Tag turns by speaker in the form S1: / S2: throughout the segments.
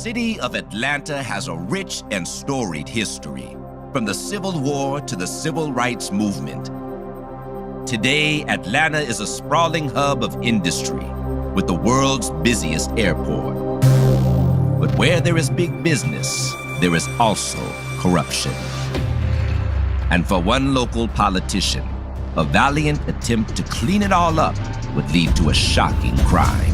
S1: city of Atlanta has a rich and storied history, from the Civil War to the Civil Rights Movement. Today, Atlanta is a sprawling hub of industry with the world's busiest airport. But where there is big business, there is also corruption. And for one local politician, a valiant attempt to clean it all up would lead to a shocking crime.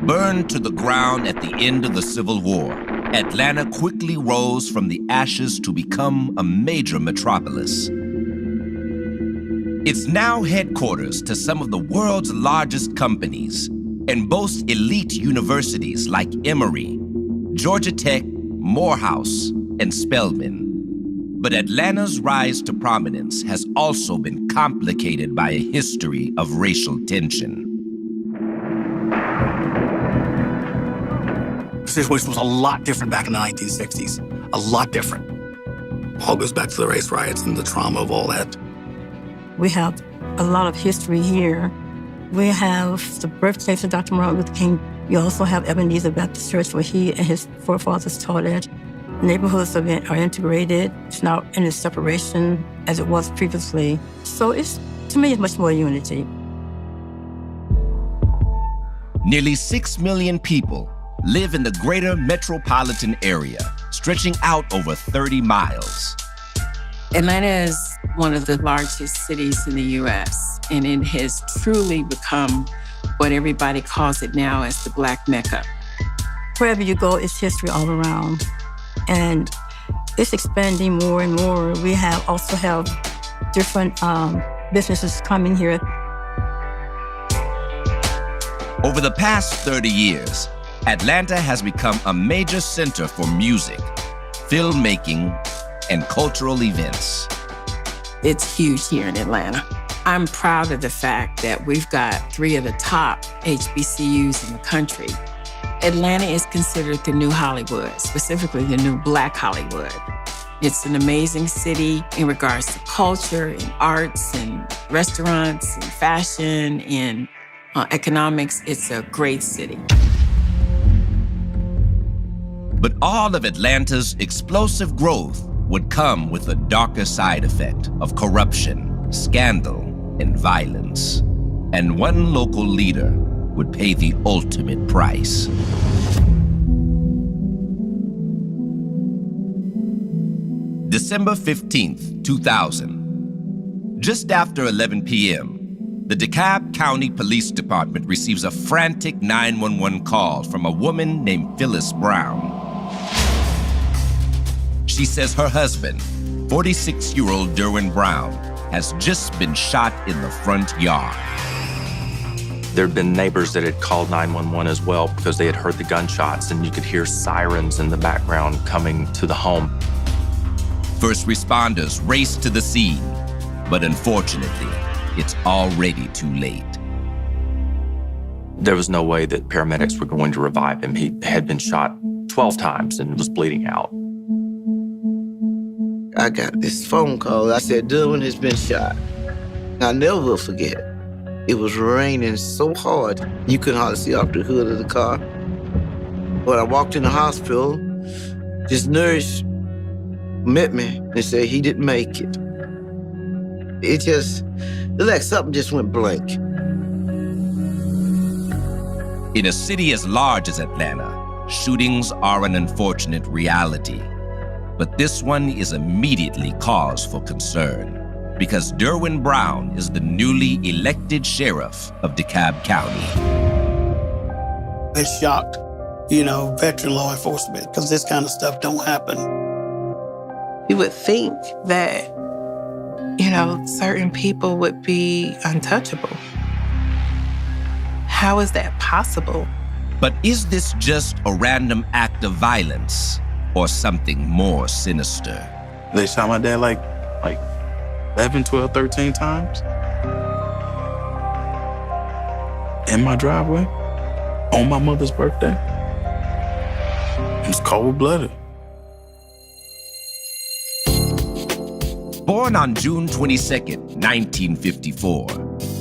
S1: Burned to the ground at the end of the Civil War, Atlanta quickly rose from the ashes to become a major metropolis. It's now headquarters to some of the world's largest companies and boasts elite universities like Emory, Georgia Tech, Morehouse, and Spelman. But Atlanta's rise to prominence has also been complicated by a history of racial tension.
S2: The situation was a lot different back in the 1960s, a lot different. All goes back to the race riots and the trauma of all that.
S3: We have a lot of history here. We have the birthplace of Dr. Martin Luther King. We also have Ebenezer Baptist Church, where he and his forefathers taught at. Neighborhoods are integrated. It's not in a separation as it was previously. So to me, it's much more unity.
S1: Nearly 6 million people live in the greater metropolitan area, stretching out over 30 miles.
S4: Atlanta is one of the largest cities in the U.S., and it has truly become what everybody calls it now as the Black Mecca.
S3: Wherever you go, it's history all around. And it's expanding more and more. We also have different businesses coming here.
S1: Over the past 30 years, Atlanta has become a major center for music, filmmaking, and cultural events.
S4: It's huge here in Atlanta. I'm proud of the fact that we've got 3 of the top HBCUs in the country. Atlanta is considered the new Hollywood, specifically the new Black Hollywood. It's an amazing city in regards to culture and arts and restaurants and fashion and economics. It's a great city.
S1: But all of Atlanta's explosive growth would come with a darker side effect of corruption, scandal, and violence. And one local leader would pay the ultimate price. December 15th, 2000. Just after 11 p.m., the DeKalb County Police Department receives a frantic 911 call from a woman named Phyllis Brown. She says her husband, 46-year-old Derwin Brown, has just been shot in the front yard.
S5: There had been neighbors that had called 911 as well because they had heard the gunshots, and you could hear sirens in the background coming to the home.
S1: First responders raced to the scene, but unfortunately, it's already too late.
S5: There was no way that paramedics were going to revive him. He had been shot 12 times and was bleeding out.
S6: I got this phone call. I said, Derwin has been shot. I never will forget. It was raining so hard, you couldn't hardly see off the hood of the car. When I walked in the hospital, this nurse met me and said he didn't make it. It looked like something just went blank.
S1: In a city as large as Atlanta, shootings are an unfortunate reality. But this one is immediately cause for concern because Derwin Brown is the newly elected sheriff of DeKalb County.
S2: It shocked, veteran law enforcement because this kind of stuff don't happen.
S7: You would think that, certain people would be untouchable. How is that possible?
S1: But is this just a random act of violence or something more sinister?
S8: They shot my dad like 11, 12, 13 times. In my driveway, on my mother's birthday. It's cold-blooded.
S1: Born on June 22, 1954,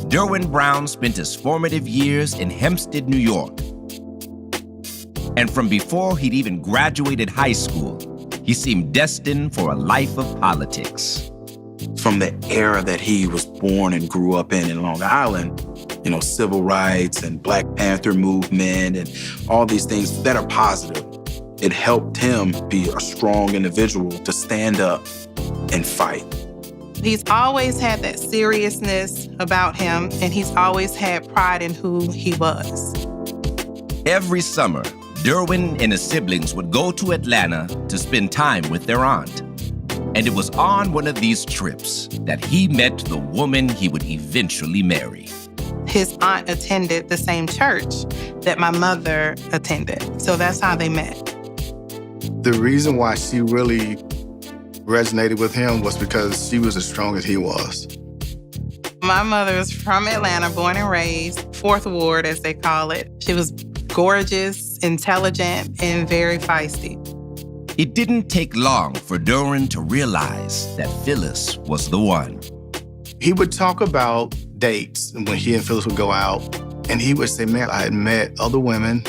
S1: Derwin Brown spent his formative years in Hempstead, New York. And from before he'd even graduated high school, he seemed destined for a life of politics.
S8: From the era that he was born and grew up in Long Island, you know, civil rights and Black Panther movement and all these things that are positive, it helped him be a strong individual to stand up and fight.
S7: He's always had that seriousness about him, and he's always had pride in who he was.
S1: Every summer, Derwin and his siblings would go to Atlanta to spend time with their aunt. And it was on one of these trips that he met the woman he would eventually marry.
S7: His aunt attended the same church that my mother attended, so that's how they met.
S9: The reason why she really resonated with him was because she was as strong as he was.
S7: My mother was from Atlanta, born and raised, 4th Ward, as they call it. She was gorgeous, intelligent, and very feisty.
S1: It didn't take long for Derwin to realize that Phyllis was the one.
S9: He would talk about dates and when he and Phyllis would go out, and he would say, man, I had met other women,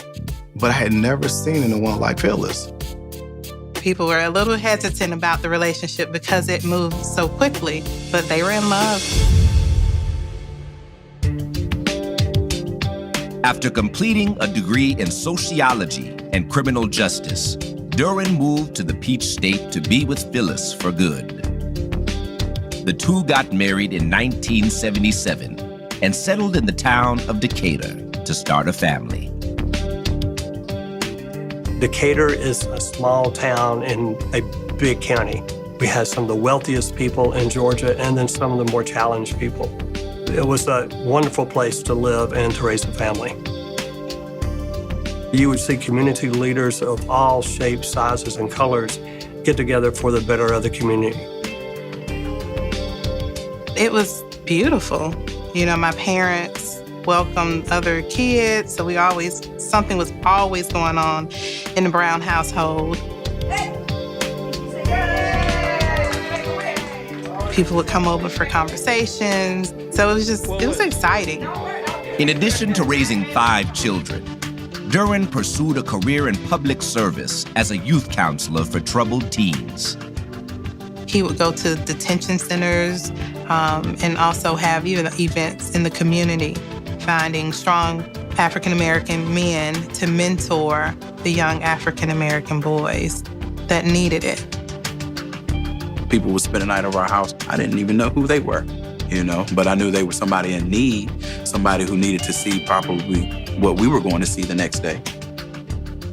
S9: but I had never seen anyone like Phyllis.
S7: People were a little hesitant about the relationship because it moved so quickly, but they were in love.
S1: After completing a degree in sociology and criminal justice, Derwin moved to the Peach State to be with Phyllis for good. The two got married in 1977 and settled in the town of Decatur to start a family.
S10: Decatur is a small town in a big county. We had some of the wealthiest people in Georgia and then some of the more challenged people. It was a wonderful place to live and to raise a family. You would see community leaders of all shapes, sizes, and colors get together for the better of the community.
S7: It was beautiful. You know, my parents welcomed other kids, so something was always going on in the Brown household. People would come over for conversations, so it was exciting.
S1: In addition to raising 5 children, Derwin pursued a career in public service as a youth counselor for troubled teens.
S7: He would go to detention centers and also have events in the community, finding strong African-American men to mentor the young African-American boys that needed it.
S8: People would spend the night over our house. I didn't even know who they were, you know, but I knew they were somebody in need, somebody who needed to see probably what we were going to see the next day.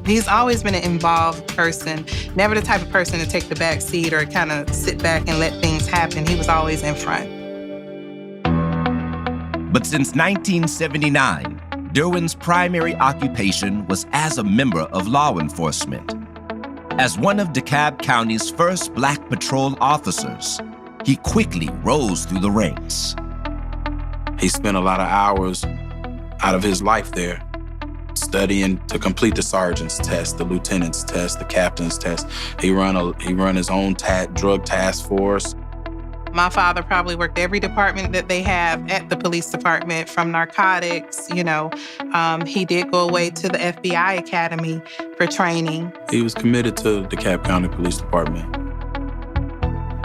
S7: He's always been an involved person, never the type of person to take the back seat or kind of sit back and let things happen. He was always in front.
S1: But since 1979, Derwin's primary occupation was as a member of law enforcement. As one of DeKalb County's first Black patrol officers, he quickly rose through the ranks.
S8: He spent a lot of hours out of his life there studying to complete the sergeant's test, the lieutenant's test, the captain's test. He run his own drug task force.
S7: My father probably worked every department that they have at the police department, from narcotics, you know. He did go away to the FBI Academy for training.
S8: He was committed to the DeKalb County Police Department,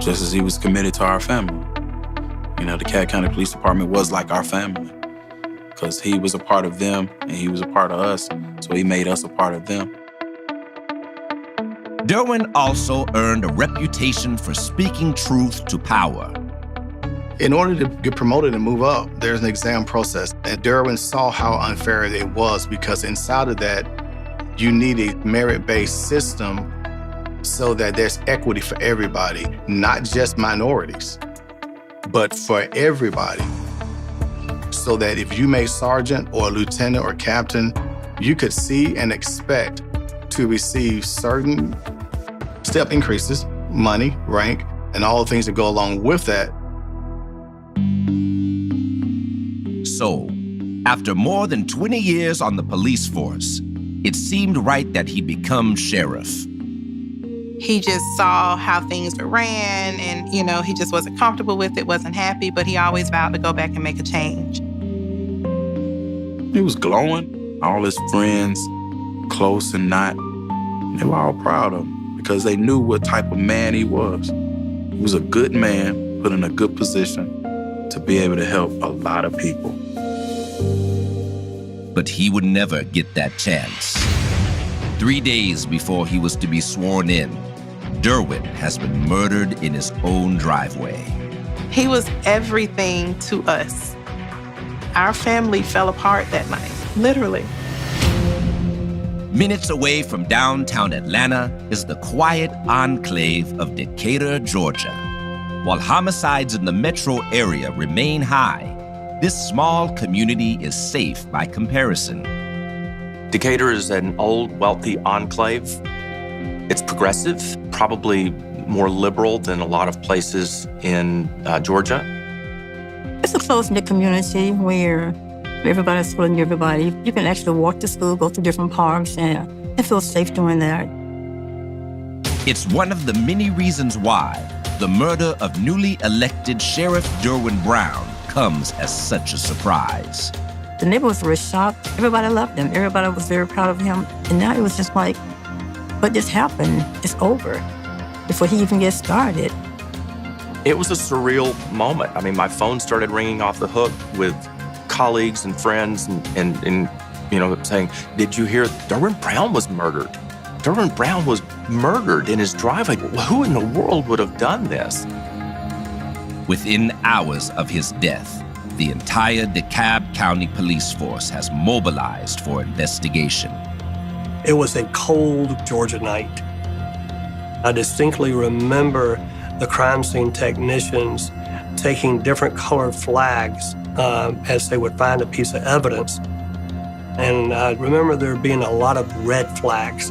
S8: just as he was committed to our family. You know, the DeKalb County Police Department was like our family because he was a part of them and he was a part of us, so he made us a part of them.
S1: Derwin also earned a reputation for speaking truth to power.
S9: In order to get promoted and move up, there's an exam process. And Derwin saw how unfair it was because inside of that, you need a merit-based system so that there's equity for everybody, not just minorities, but for everybody. So that if you made sergeant or lieutenant or captain, you could see and expect to receive certain step increases, money, rank, and all the things that go along with that.
S1: So, after more than 20 years on the police force, it seemed right that he become sheriff.
S7: He just saw how things were ran and, he just wasn't comfortable with it, wasn't happy, but he always vowed to go back and make a change.
S8: He was glowing. All his friends, close and not, they were all proud of him because they knew what type of man he was. He was a good man, put in a good position to be able to help a lot of people.
S1: But he would never get that chance. 3 days before he was to be sworn in, Derwin has been murdered in his own driveway.
S7: He was everything to us. Our family fell apart that night, literally.
S1: Minutes away from downtown Atlanta is the quiet enclave of Decatur, Georgia. While homicides in the metro area remain high, this small community is safe by comparison.
S5: Decatur is an old, wealthy enclave. It's progressive, probably more liberal than a lot of places in Georgia.
S3: It's a close-knit community where everybody's sort of near everybody. You can actually walk to school, go to different parks, and feel safe doing that.
S1: It's one of the many reasons why the murder of newly elected Sheriff Derwin Brown comes as such a surprise.
S3: The neighborhoods were shocked. Everybody loved him. Everybody was very proud of him. And now it was just like, what just happened? It's over before he even gets started.
S5: It was a surreal moment. I mean, my phone started ringing off the hook with colleagues and friends and saying, did you hear Derwin Brown was murdered? Derwin Brown was murdered in his driveway. Who in the world would have done this?
S1: Within hours of his death, the entire DeKalb County Police Force has mobilized for investigation.
S10: It was a cold Georgia night. I distinctly remember the crime scene technicians taking different colored flags as they would find a piece of evidence. And I remember there being a lot of red flags.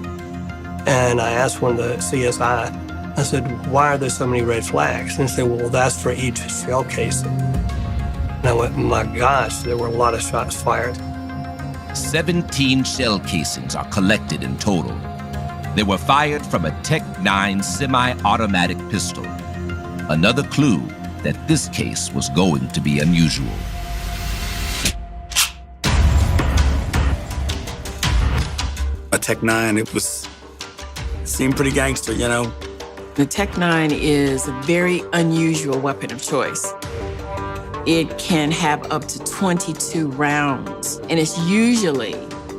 S10: And I asked one of the CSI, I said, why are there so many red flags? And he said, well, that's for each shell casing. And I went, my gosh, there were a lot of shots fired.
S1: 17 shell casings are collected in total. They were fired from a Tech-9 semi-automatic pistol. Another clue that this case was going to be unusual.
S2: A Tech-9, it seemed pretty gangster,
S4: The Tech-9 is a very unusual weapon of choice. It can have up to 22 rounds, and it's usually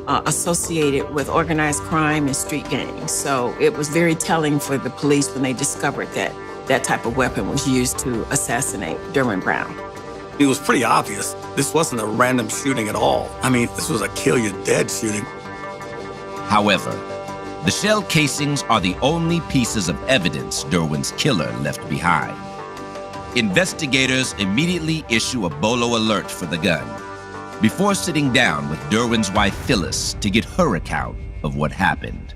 S4: associated with organized crime and street gangs. So it was very telling for the police when they discovered that that type of weapon was used to assassinate Derwin Brown.
S2: It was pretty obvious. This wasn't a random shooting at all. I mean, this was a kill you dead shooting.
S1: However, the shell casings are the only pieces of evidence Derwin's killer left behind. Investigators immediately issue a bolo alert for the gun before sitting down with Derwin's wife Phyllis to get her account of what happened.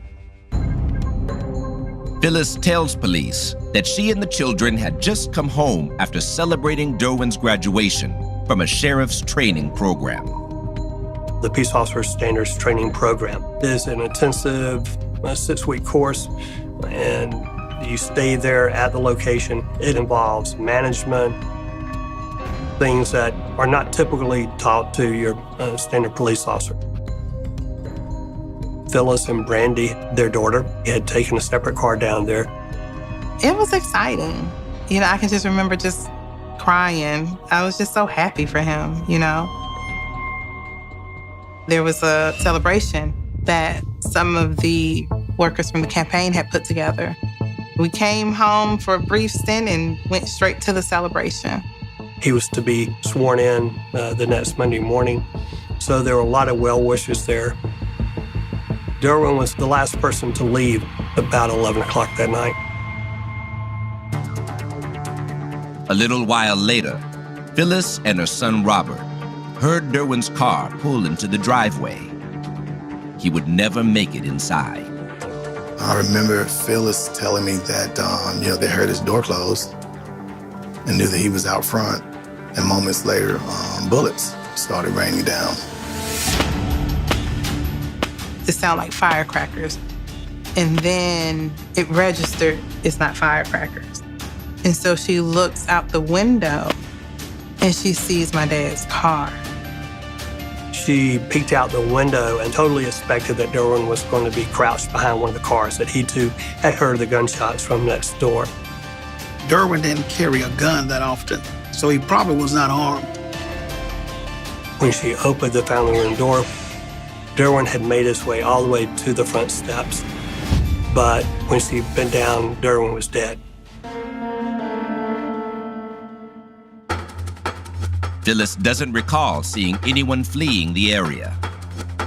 S1: Phyllis tells police that she and the children had just come home after celebrating Derwin's graduation from a sheriff's training program.
S10: The Peace Officer Standards Training Program is an intensive 6-week course, and you stay there at the location. It involves management, things that are not typically taught to your standard police officer. Phyllis and Brandy, their daughter, had taken a separate car down there.
S7: It was exciting. I can just remember just crying. I was just so happy for him, There was a celebration that some of the workers from the campaign had put together. We came home for a brief stint and went straight to the celebration.
S10: He was to be sworn in the next Monday morning, so there were a lot of well-wishers there. Derwin was the last person to leave about 11 o'clock that night.
S1: A little while later, Phyllis and her son Robert heard Derwin's car pull into the driveway. He would never make it inside.
S9: I remember Phyllis telling me that, they heard his door close and knew that he was out front. And moments later, bullets started raining down.
S7: It sounded like firecrackers. And then it registered it's not firecrackers. And so she looks out the window and she sees my dad's car.
S10: She peeked out the window and totally expected that Derwin was going to be crouched behind one of the cars, that he too had heard the gunshots from next door.
S11: Derwin didn't carry a gun that often, so he probably was not armed.
S10: When she opened the family room door, Derwin had made his way all the way to the front steps. But when she bent down, Derwin was dead.
S1: Phyllis doesn't recall seeing anyone fleeing the area.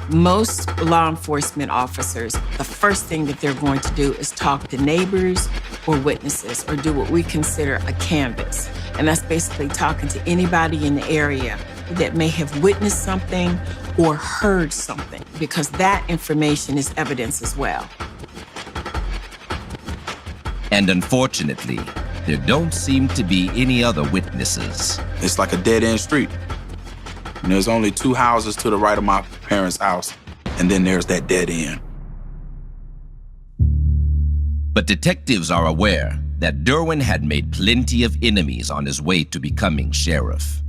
S4: Most law enforcement officers, the first thing that they're going to do is talk to neighbors or witnesses or do what we consider a canvass. And that's basically talking to anybody in the area that may have witnessed something or heard something, because that information is evidence as well.
S1: And unfortunately, there don't seem to be any other witnesses.
S8: It's like a dead-end street. And there's only 2 houses to the right of my parents' house, and then there's that dead end.
S1: But detectives are aware that Derwin had made plenty of enemies on his way to becoming sheriff,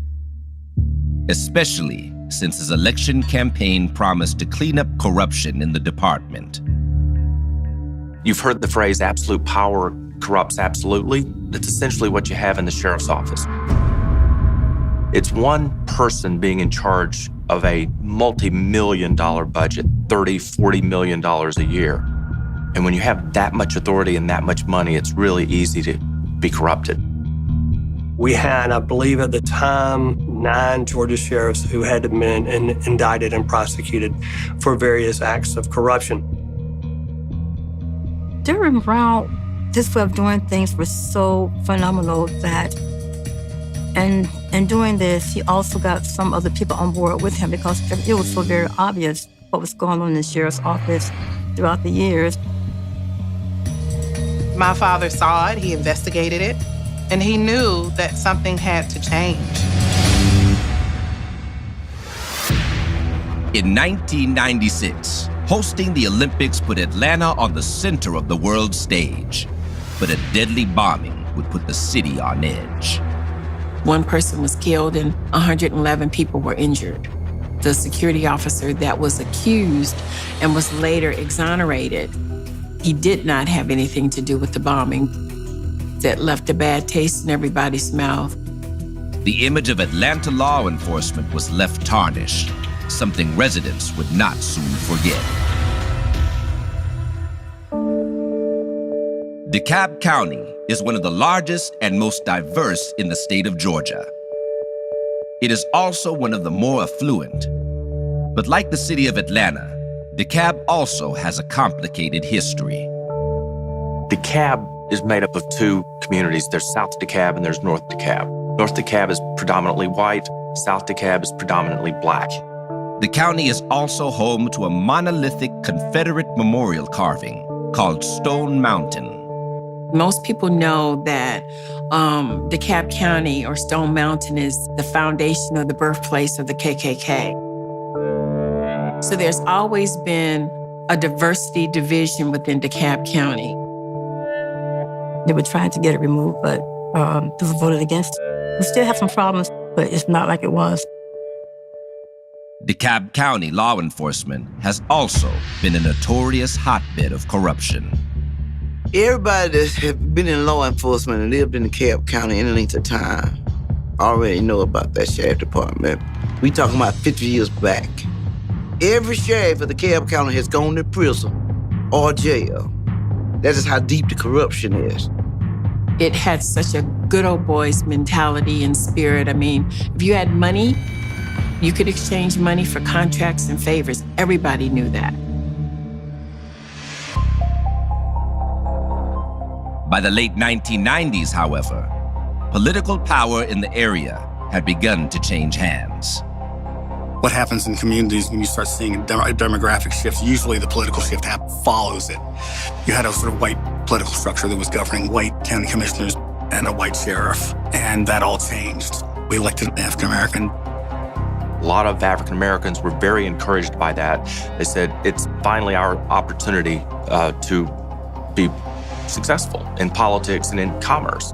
S1: especially since his election campaign promised to clean up corruption in the department.
S5: You've heard the phrase absolute power corrupts absolutely. That's essentially what you have in the sheriff's office. It's one person being in charge of a multi-million-dollar budget, $30, $40 million a year. And when you have that much authority and that much money, it's really easy to be corrupted.
S10: We had, I believe at the time, 9 Georgia sheriffs who had been indicted and prosecuted for various acts of corruption.
S3: Derwin Brown, this way of doing things was so phenomenal that, and doing this, he also got some other people on board with him because it was so very obvious what was going on in the sheriff's office throughout the years.
S7: My father saw it, he investigated it, and he knew that something had to change.
S1: In 1996, hosting the Olympics put Atlanta on the center of the world stage, but a deadly bombing would put the city on edge.
S4: 1 person was killed and 111 people were injured. The security officer that was accused and was later exonerated, he did not have anything to do with the bombing that left a bad taste in everybody's mouth.
S1: The image of Atlanta law enforcement was left tarnished, something residents would not soon forget. DeKalb County is one of the largest and most diverse in the state of Georgia. It is also one of the more affluent. But like the city of Atlanta, DeKalb also has a complicated history.
S5: DeKalb is made up of 2 communities. There's South DeKalb and there's North DeKalb. North DeKalb is predominantly white. South DeKalb is predominantly black.
S1: The county is also home to a monolithic Confederate memorial carving called Stone Mountain.
S4: Most people know that DeKalb County or Stone Mountain is the foundation or the birthplace of the KKK. So there's always been a diversity division within DeKalb County.
S3: They were trying to get it removed, but it was voted against. We still have some problems, but it's not like it was.
S1: DeKalb County law enforcement has also been a notorious hotbed of corruption.
S6: Everybody that's been in law enforcement and lived in DeKalb County any length of time already know about that sheriff department. We talking about 50 years back. Every sheriff of DeKalb County has gone to prison or jail. That is how deep the corruption is.
S4: It had such a good old boys mentality and spirit. I mean, if you had money, you could exchange money for contracts and favors. Everybody knew that.
S1: By the late 1990s, however, political power in the area had begun to change hands.
S2: What happens in communities when you start seeing a demographic shift, usually the political shift follows it. You had a sort of white political structure that was governing white county commissioners and a white sheriff, and that all changed. We elected an African-American
S5: A lot of African Americans were very encouraged by that. They said, it's finally our opportunity to be successful in politics and in commerce.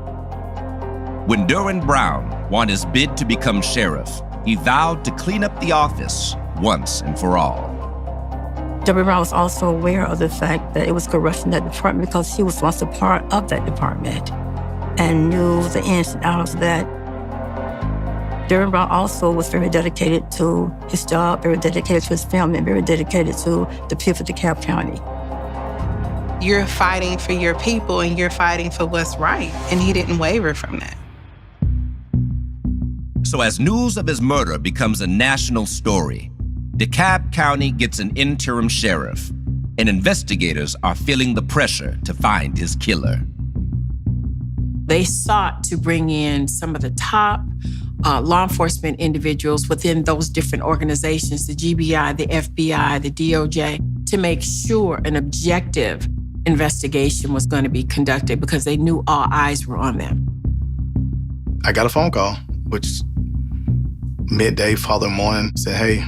S1: When Derwin Brown won his bid to become sheriff, he vowed to clean up the office once and for all.
S3: Derwin Brown was also aware of the fact that it was corruption in that department because he was once a part of that department and knew the ins and outs of that. Derwin Brown also was very dedicated to his job, very dedicated to his family, and very dedicated to the people of DeKalb County.
S7: You're fighting for your people and you're fighting for what's right, and he didn't waver from that.
S1: So as news of his murder becomes a national story, DeKalb County gets an interim sheriff, and investigators are feeling the pressure to find his killer.
S4: They sought to bring in some of the top law enforcement individuals within those different organizations, the GBI, the FBI, the DOJ, to make sure an objective investigation was going to be conducted because they knew all eyes were on them.
S9: I got a phone call, which midday, following morning, said, hey,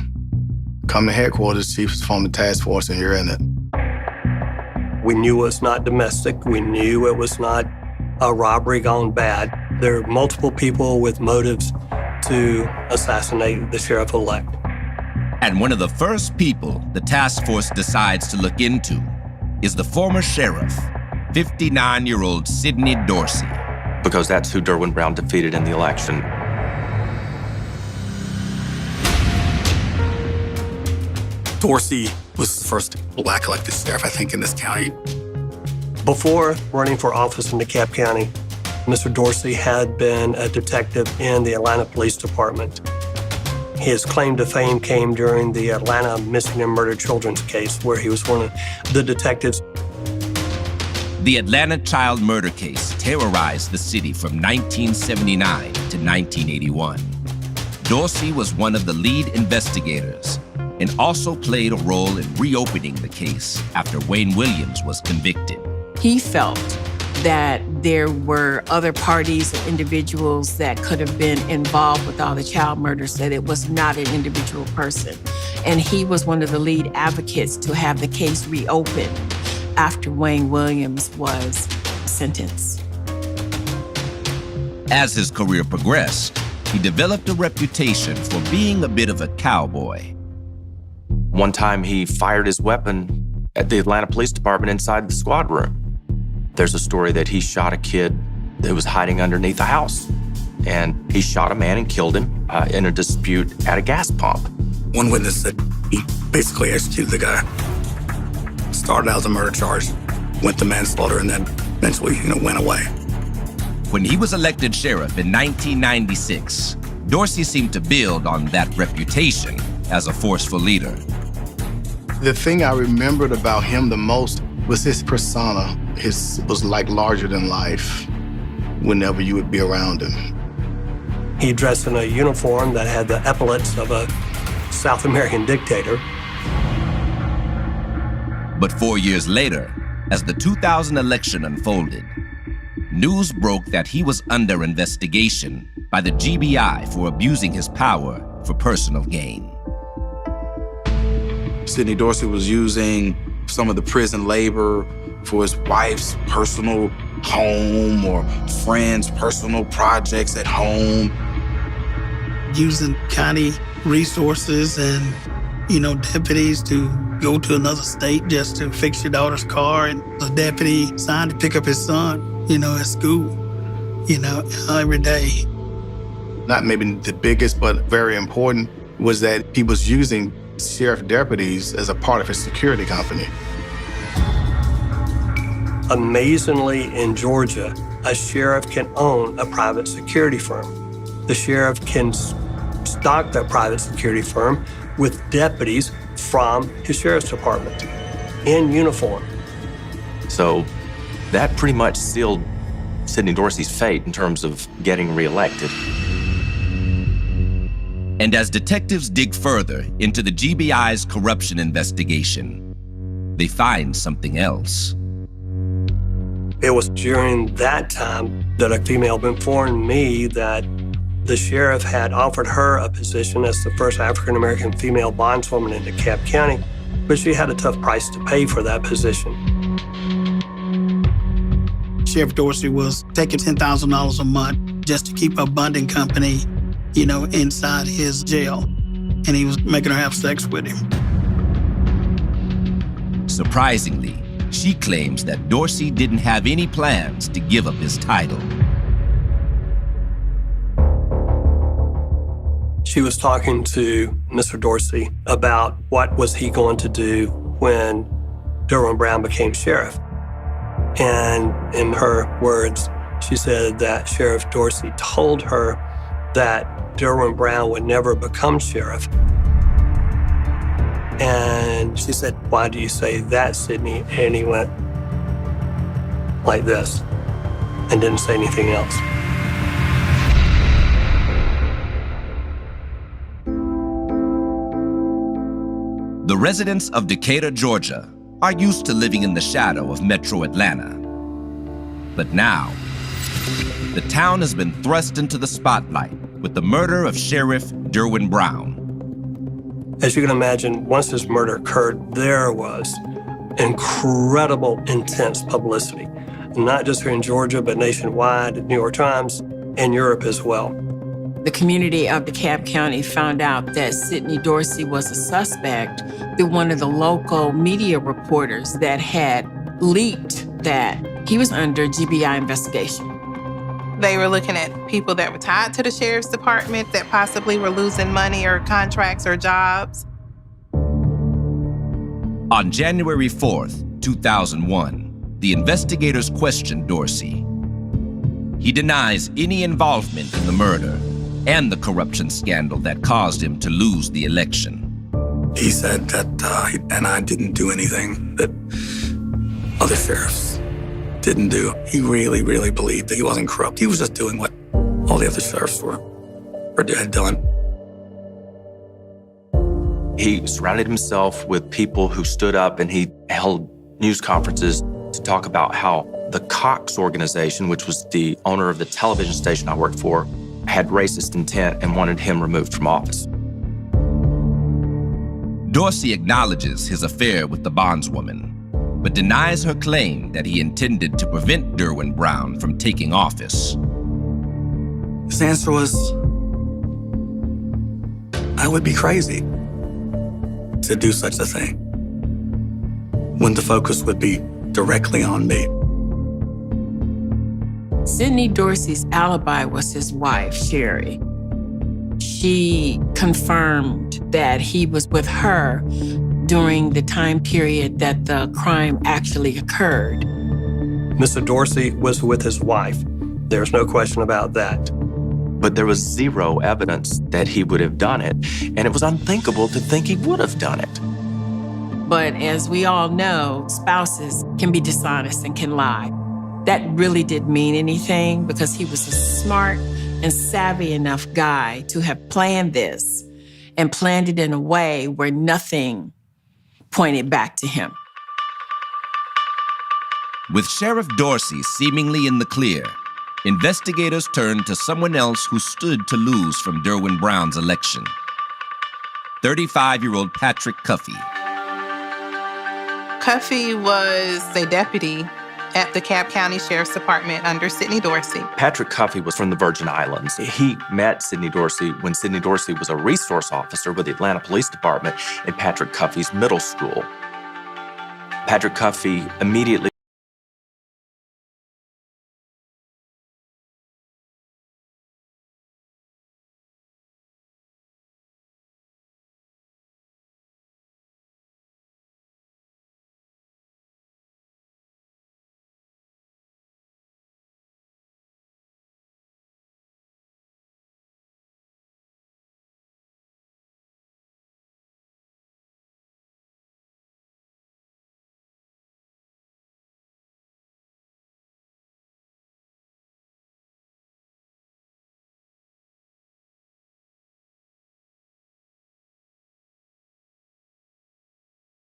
S9: come to headquarters, chief's from the task force, and you're in it.
S10: We knew it was not domestic. We knew it was not a robbery gone bad. There are multiple people with motives to assassinate the sheriff-elect.
S1: And one of the first people the task force decides to look into is the former sheriff, 59-year-old Sidney Dorsey.
S5: Because that's who Derwin Brown defeated in the election.
S2: Dorsey was the first Black elected sheriff, I think, in this county.
S10: Before running for office in DeKalb County, Mr. Dorsey had been a detective in the Atlanta Police Department. His claim to fame came during the Atlanta missing and murdered children's case, where he was one of the detectives.
S1: The Atlanta child murder case terrorized the city from 1979 to 1981. Dorsey was one of the lead investigators and also played a role in reopening the case after Wayne Williams was convicted.
S4: He felt that there were other parties or individuals that could have been involved with all the child murders, that it was not an individual person. And he was one of the lead advocates to have the case reopened after Wayne Williams was sentenced.
S1: As his career progressed, he developed a reputation for being a bit of a cowboy.
S5: One time he fired his weapon at the Atlanta Police Department inside the squad room. There's a story that he shot a kid that was hiding underneath a house. And he shot a man and killed him in a dispute at a gas pump.
S2: One witness said he basically executed the guy. Started out as a murder charge, went to manslaughter, and then eventually, went away.
S1: When he was elected sheriff in 1996, Dorsey seemed to build on that reputation as a forceful leader.
S9: The thing I remembered about him the most was his persona. His was like larger than life whenever you would be around him.
S10: He dressed in a uniform that had the epaulets of a South American dictator.
S1: But 4 years later, as the 2000 election unfolded, news broke that he was under investigation by the GBI for abusing his power for personal gain.
S8: Sidney Dorsey was using some of the prison labor for his wife's personal home or friends' personal projects at home.
S11: Using county resources and, deputies to go to another state just to fix your daughter's car. And the deputy signed to pick up his son, at school, every day.
S9: Not maybe the biggest, but very important, was that he was using sheriff deputies as a part of his security company.
S10: Amazingly, in Georgia, a sheriff can own a private security firm. The sheriff can stock that private security firm with deputies from his sheriff's department in uniform.
S5: So that pretty much sealed Sidney Dorsey's fate in terms of getting reelected.
S1: And as detectives dig further into the GBI's corruption investigation, they find something else.
S10: It was during that time that a female informed me that The sheriff had offered her a position as the first African-American female bondswoman in DeKalb County, but she had a tough price to pay for that position.
S11: Sheriff Dorsey was taking $10,000 a month just to keep a bonding company, inside his jail. And he was making her have sex with him.
S1: Surprisingly, she claims that Dorsey didn't have any plans to give up his title.
S10: She was talking to Mr. Dorsey about what was he going to do when Derwin Brown became sheriff. And in her words, she said that Sheriff Dorsey told her that Derwin Brown would never become sheriff. And she said, "Why do you say that, Sidney?" And he went like this and didn't say anything else.
S1: The residents of Decatur, Georgia, are used to living in the shadow of Metro Atlanta. But now, the town has been thrust into the spotlight with the murder of Sheriff Derwin Brown.
S10: As you can imagine, once this murder occurred, there was incredible, intense publicity, not just here in Georgia, but nationwide, New York Times, and Europe as well.
S4: The community of DeKalb County found out that Sidney Dorsey was a suspect through one of the local media reporters that had leaked that he was under GBI investigation.
S7: They were looking at people that were tied to the sheriff's department that possibly were losing money or contracts or jobs.
S1: On January 4th, 2001, the investigators questioned Dorsey. He denies any involvement in the murder and the corruption scandal that caused him to lose the election.
S2: He said that he and I didn't do anything that other sheriffs didn't do. He really, really believed that he wasn't corrupt. He was just doing what all the other sheriffs had done.
S5: He surrounded himself with people who stood up, and he held news conferences to talk about how the Cox organization, which was the owner of the television station I worked for, had racist intent and wanted him removed from office.
S1: Dorsey acknowledges his affair with the bondswoman, but denies her claim that he intended to prevent Derwin Brown from taking office.
S2: His answer was, I would be crazy to do such a thing when the focus would be directly on me.
S4: Sidney Dorsey's alibi was his wife, Sherry. She confirmed that he was with her during the time period that the crime actually occurred.
S10: Mr. Dorsey was with his wife. There's no question about that.
S5: But there was zero evidence that he would have done it, and it was unthinkable to think he would have done it.
S4: But as we all know, spouses can be dishonest and can lie. That really didn't mean anything because he was a smart and savvy enough guy to have planned this and planned it in a way where nothing pointed back to him.
S1: With Sheriff Dorsey seemingly in the clear, investigators turned to someone else who stood to lose from Derwin Brown's election. 35-year-old Patrick Cuffey.
S7: Cuffey was a deputy at the DeKalb County Sheriff's Department under Sidney Dorsey.
S5: Patrick Cuffey was from the Virgin Islands. He met Sidney Dorsey when Sidney Dorsey was a resource officer with the Atlanta Police Department in Patrick Cuffey's middle school. Patrick Cuffey immediately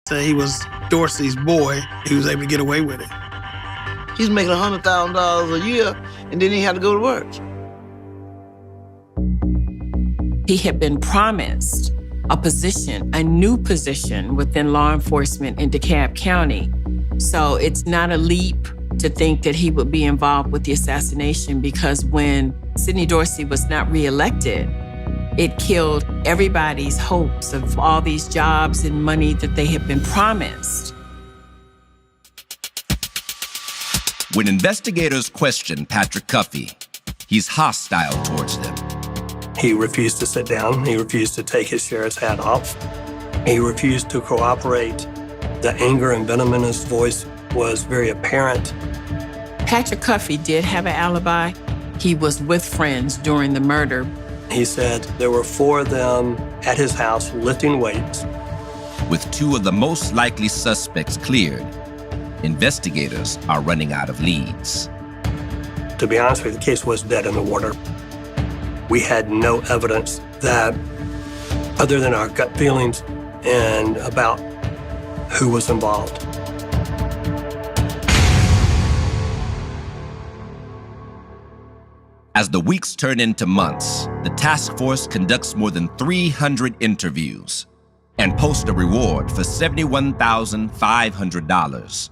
S11: So he was Dorsey's boy. He was able to get away with it.
S6: He's making $100,000 a year, and then he had to go to work.
S4: He had been promised a position, a new position within law enforcement in DeKalb County. So it's not a leap to think that he would be involved with the assassination, because when Sidney Dorsey was not reelected, it killed everybody's hopes of all these jobs and money that they had been promised.
S1: When investigators questioned Patrick Cuffey, he's hostile towards them.
S10: He refused to sit down. He refused to take his sheriff's hat off. He refused to cooperate. The anger and venom in his voice was very apparent.
S4: Patrick Cuffey did have an alibi. He was with friends during the murder.
S10: He said there were 4 of them at his house lifting weights.
S1: With 2 of the most likely suspects cleared, investigators are running out of leads.
S10: To be honest with you, the case was dead in the water. We had no evidence that, other than our gut feelings and about who was involved.
S1: As the weeks turn into months, the task force conducts more than 300 interviews and posts a reward for $71,500.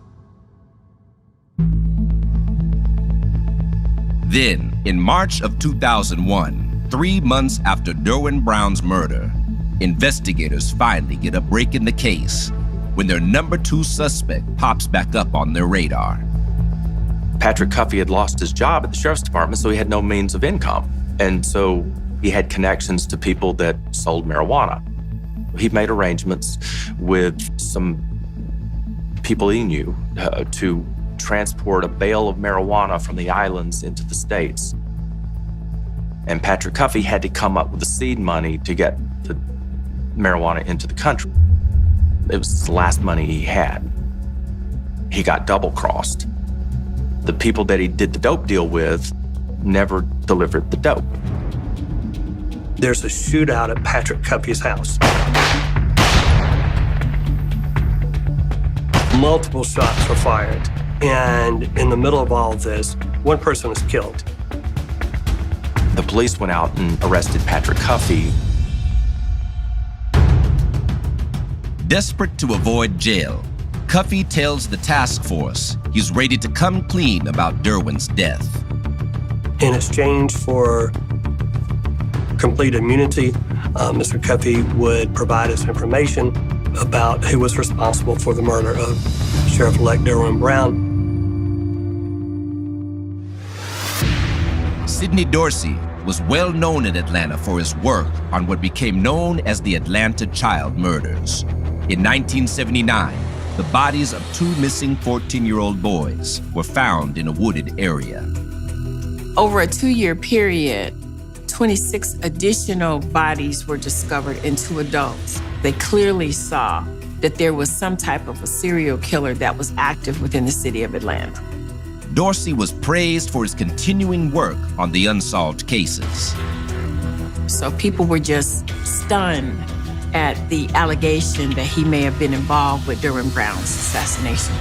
S1: Then, in March of 2001, 3 months after Derwin Brown's murder, investigators finally get a break in the case when their number 2 suspect pops back up on their radar.
S5: Patrick Cuffey had lost his job at the sheriff's department, so he had no means of income. And so he had connections to people that sold marijuana. He made arrangements with some people he knew to transport a bale of marijuana from the islands into the States. And Patrick Cuffey had to come up with the seed money to get the marijuana into the country. It was the last money he had. He got double-crossed. The people that he did the dope deal with never delivered the dope.
S10: There's a shootout at Patrick Cuffey's house. Multiple shots were fired. And in the middle of all of this, 1 person was killed.
S5: The police went out and arrested Patrick Cuffey.
S1: Desperate to avoid jail, Cuffey tells the task force he's ready to come clean about Derwin's death.
S10: In exchange for complete immunity, Mr. Cuffey would provide us information about who was responsible for the murder of Sheriff-elect Derwin Brown.
S1: Sidney Dorsey was well known in Atlanta for his work on what became known as the Atlanta child murders. In 1979, the bodies of 2 missing 14-year-old boys were found in a wooded area.
S4: Over a 2-year period, 26 additional bodies were discovered in 2 adults. They clearly saw that there was some type of a serial killer that was active within the city of Atlanta.
S1: Dorsey was praised for his continuing work on the unsolved cases.
S4: So people were just stunned at the allegation that he may have been involved with Derwin Brown's assassination.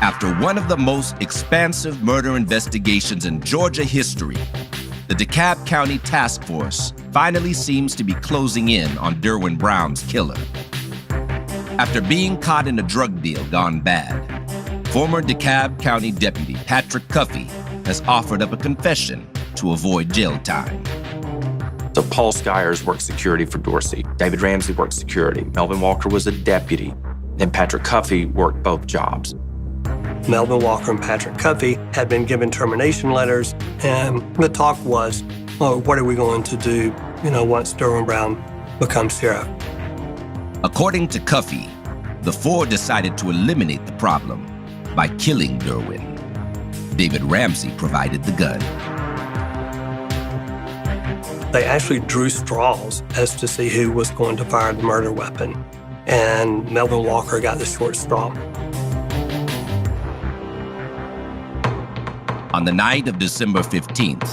S1: After one of the most expansive murder investigations in Georgia history, the DeKalb County Task Force finally seems to be closing in on Derwin Brown's killer. After being caught in a drug deal gone bad, former DeKalb County Deputy Patrick Cuffey has offered up a confession to avoid jail time.
S5: So Paul Skyers worked security for Dorsey. David Ramsey worked security. Melvin Walker was a deputy. And Patrick Cuffey worked both jobs.
S10: Melvin Walker and Patrick Cuffey had been given termination letters, and the talk was, oh, what are we going to do, once Derwin Brown becomes sheriff?
S1: According to Cuffey, the 4 decided to eliminate the problem by killing Derwin. David Ramsey provided the gun.
S10: They actually drew straws as to see who was going to fire the murder weapon, and Melvin Walker got the short straw.
S1: On the night of December 15th,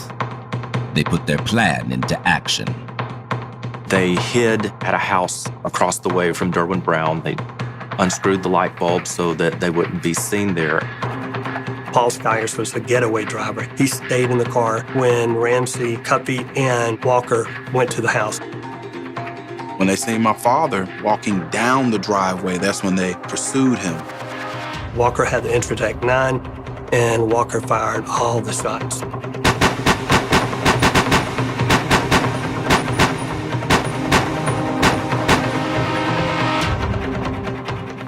S1: they put their plan into action.
S5: They hid at a house across the way from Derwin Brown. They unscrewed the light bulb so that they wouldn't be seen there.
S10: Paul Skyers was the getaway driver. He stayed in the car when Ramsey, Cuffey, and Walker went to the house.
S8: When they seen my father walking down the driveway, that's when they pursued him.
S10: Walker had the Intratec 9, and Walker fired all the shots.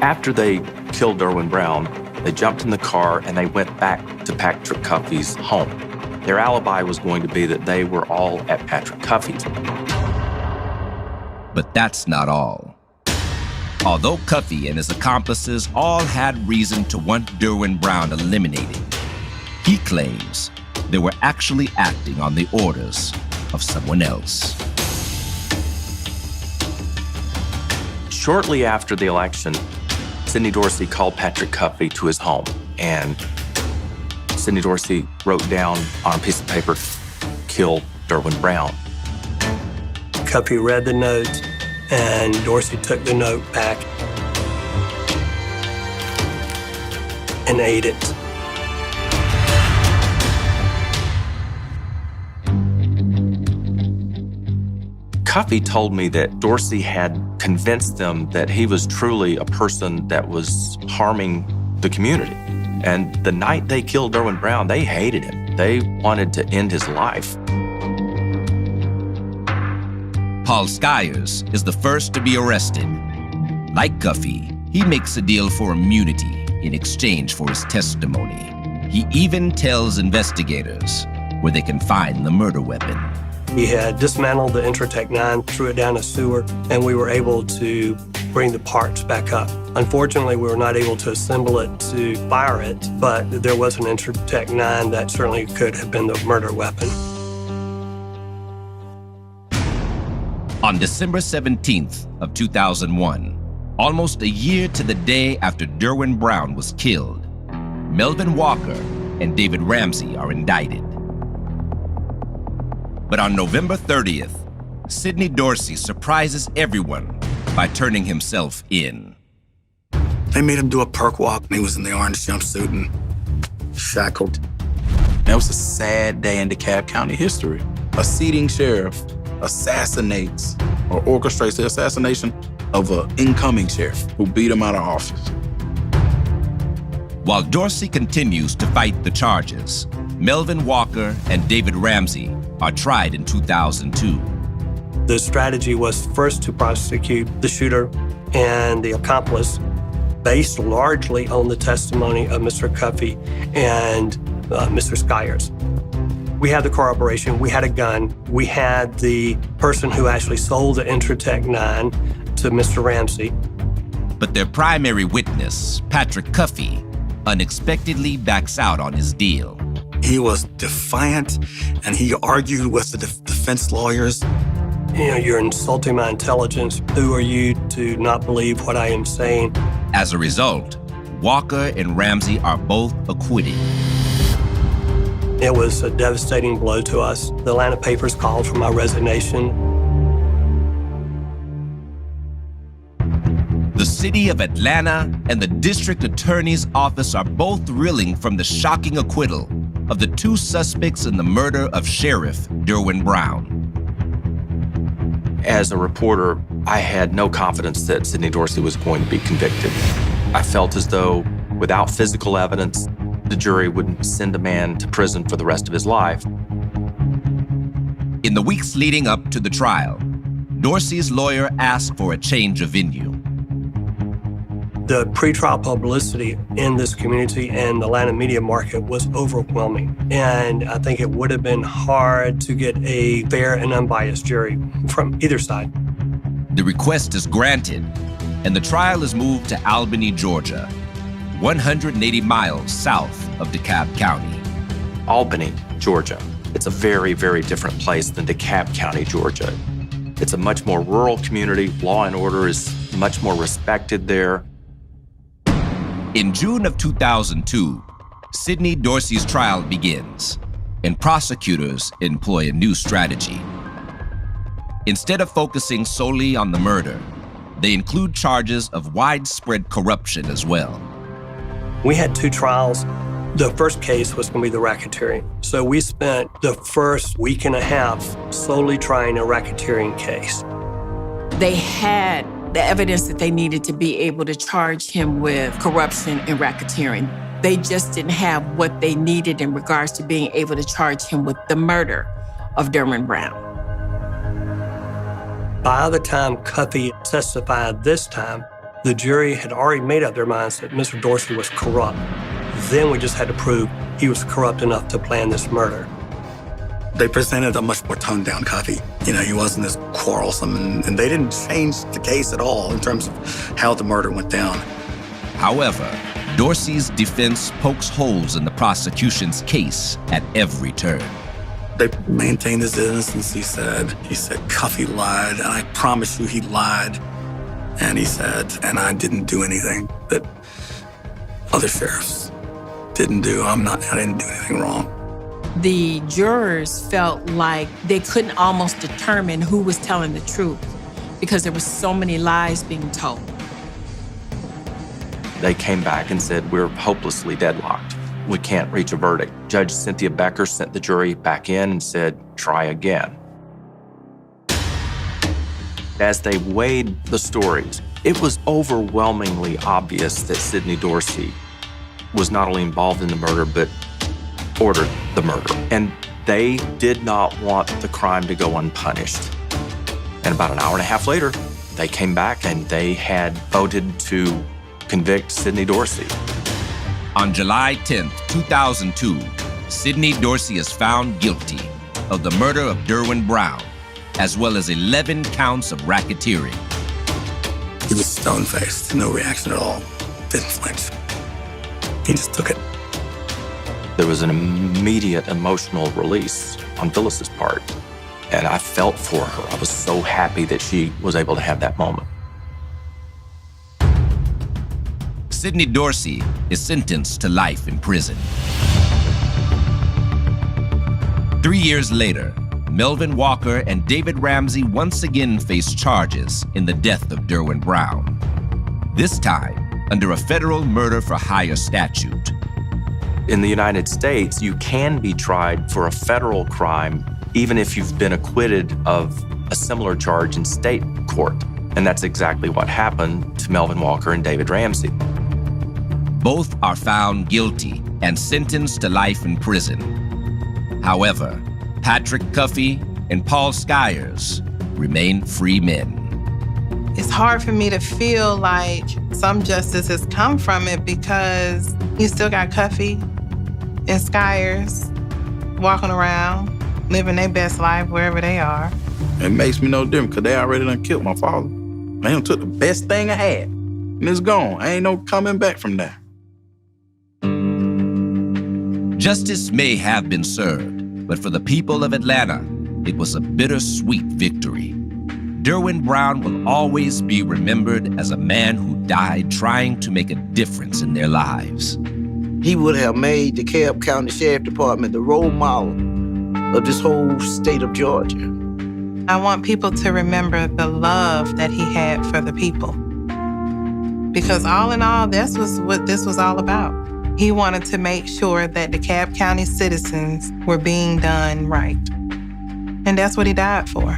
S5: After they killed Derwin Brown, they jumped in the car and they went back to Patrick Cuffey's home. Their alibi was going to be that they were all at Patrick Cuffey's.
S1: But that's not all. Although Cuffey and his accomplices all had reason to want Derwin Brown eliminated, he claims they were actually acting on the orders of someone else.
S5: Shortly after the election, Sidney Dorsey called Patrick Cuffey to his home, and Sidney Dorsey wrote down on a piece of paper, "Kill Derwin Brown."
S10: Cuffey read the note, and Dorsey took the note back and ate it.
S5: Cuffey told me that Dorsey had convinced them that he was truly a person that was harming the community. And the night they killed Derwin Brown, they hated him. They wanted to end his life.
S1: Paul Skyers is the first to be arrested. Like Cuffey, he makes a deal for immunity in exchange for his testimony. He even tells investigators where they can find the murder weapon.
S10: He had dismantled the Intratec 9, threw it down a sewer, and we were able to bring the parts back up. Unfortunately, we were not able to assemble it to fire it, but there was an Intratec 9 that certainly could have been the murder weapon.
S1: On December 17th of 2001, almost a year to the day after Derwin Brown was killed, Melvin Walker and David Ramsey are indicted. But on November 30th, Sidney Dorsey surprises everyone by turning himself in.
S2: They made him do a perk walk, and he was in the orange jumpsuit and shackled.
S8: That was a sad day in DeKalb County history. A sitting sheriff assassinates or orchestrates the assassination of an incoming sheriff who beat him out of office.
S1: While Dorsey continues to fight the charges, Melvin Walker and David Ramsey are tried in 2002.
S10: The strategy was first to prosecute the shooter and the accomplice based largely on the testimony of Mr. Cuffey and Mr. Skyers. We had the corroboration, we had a gun, we had the person who actually sold the Intratec 9 to Mr. Ramsey.
S1: But their primary witness, Patrick Cuffey, unexpectedly backs out on his deal.
S2: He was defiant, and he argued with the defense lawyers.
S10: You know, you're insulting my intelligence. Who are you to not believe what I am saying?
S1: As a result, Walker and Ramsey are both acquitted.
S10: It was a devastating blow to us. The Atlanta papers called for my resignation.
S1: The city of Atlanta and the district attorney's office are both reeling from the shocking acquittal of the two suspects in the murder of Sheriff Derwin Brown.
S5: As a reporter, I had no confidence that Sidney Dorsey was going to be convicted. I felt as though without physical evidence, the jury wouldn't send a man to prison for the rest of his life.
S1: In the weeks leading up to the trial, Dorsey's lawyer asked for a change of venue.
S10: The pretrial publicity in this community and the Atlanta media market was overwhelming. And I think it would have been hard to get a fair and unbiased jury from either side.
S1: The request is granted, and the trial is moved to Albany, Georgia, 180 miles south of DeKalb County.
S5: Albany, Georgia. It's a very, very different place than DeKalb County, Georgia. It's a much more rural community. Law and order is much more respected there.
S1: In June of 2002, Sidney Dorsey's trial begins, and prosecutors employ a new strategy. Instead of focusing solely on the murder, they include charges of widespread corruption as well.
S10: We had two trials The first case was going to be the racketeering. So we spent the first week and a half solely trying a racketeering case.
S4: They had the evidence that they needed to be able to charge him with corruption and racketeering. They just didn't have what they needed in regards to being able to charge him with the murder of Derwin Brown.
S10: By the time Cuffey testified this time, the jury had already made up their minds that Mr. Dorsey was corrupt. Then we just had to prove he was corrupt enough to plan this murder.
S2: They presented a much more toned-down Cuffey. You know, he wasn't as quarrelsome, and they didn't change the case at all in terms of how the murder went down.
S1: However, Dorsey's defense pokes holes in the prosecution's case at every turn.
S2: They maintained his innocence, he said. He said, Cuffey lied, and I promise you he lied. And he said, and I didn't do anything that other sheriffs didn't do. I didn't do anything wrong.
S4: The jurors felt like they couldn't almost determine who was telling the truth because there were so many lies being told.
S5: They came back and said, we're hopelessly deadlocked. We can't reach a verdict. Judge Cynthia Becker sent the jury back in and said, try again. As they weighed the stories, it was overwhelmingly obvious that Sidney Dorsey was not only involved in the murder, but ordered the murder. And they did not want the crime to go unpunished. And about an hour and a half later, they came back and they had voted to convict Sidney Dorsey.
S1: On July 10th, 2002, Sidney Dorsey is found guilty of the murder of Derwin Brown, as well as 11 counts of racketeering.
S2: He was stone-faced, no reaction at all, didn't flinch. He just took it.
S5: There was an immediate emotional release on Phyllis's part, and I felt for her. I was so happy that she was able to have that moment.
S1: Sidney Dorsey is sentenced to life in prison. 3 years later, Melvin Walker and David Ramsey once again face charges in the death of Derwin Brown. This time, under a federal murder for hire statute.
S5: In the United States, you can be tried for a federal crime even if you've been acquitted of a similar charge in state court. And that's exactly what happened to Melvin Walker and David Ramsey.
S1: Both are found guilty and sentenced to life in prison. However, Patrick Cuffey and Paul Skyers remain free men.
S7: It's hard for me to feel like some justice has come from it because you still got Cuffey and Skyers walking around, living their best life wherever they are.
S8: It makes me no different because they already done killed my father. They done took the best thing I had, and it's gone. Ain't no coming back from that.
S1: Justice may have been served, but for the people of Atlanta, it was a bittersweet victory. Derwin Brown will always be remembered as a man who died trying to make a difference in their lives.
S6: He would have made the Cobb County Sheriff Department the role model of this whole state of Georgia.
S7: I want people to remember the love that he had for the people. Because all in all, this was what this was all about. He wanted to make sure that the Cobb County citizens were being done right. And that's what he died for.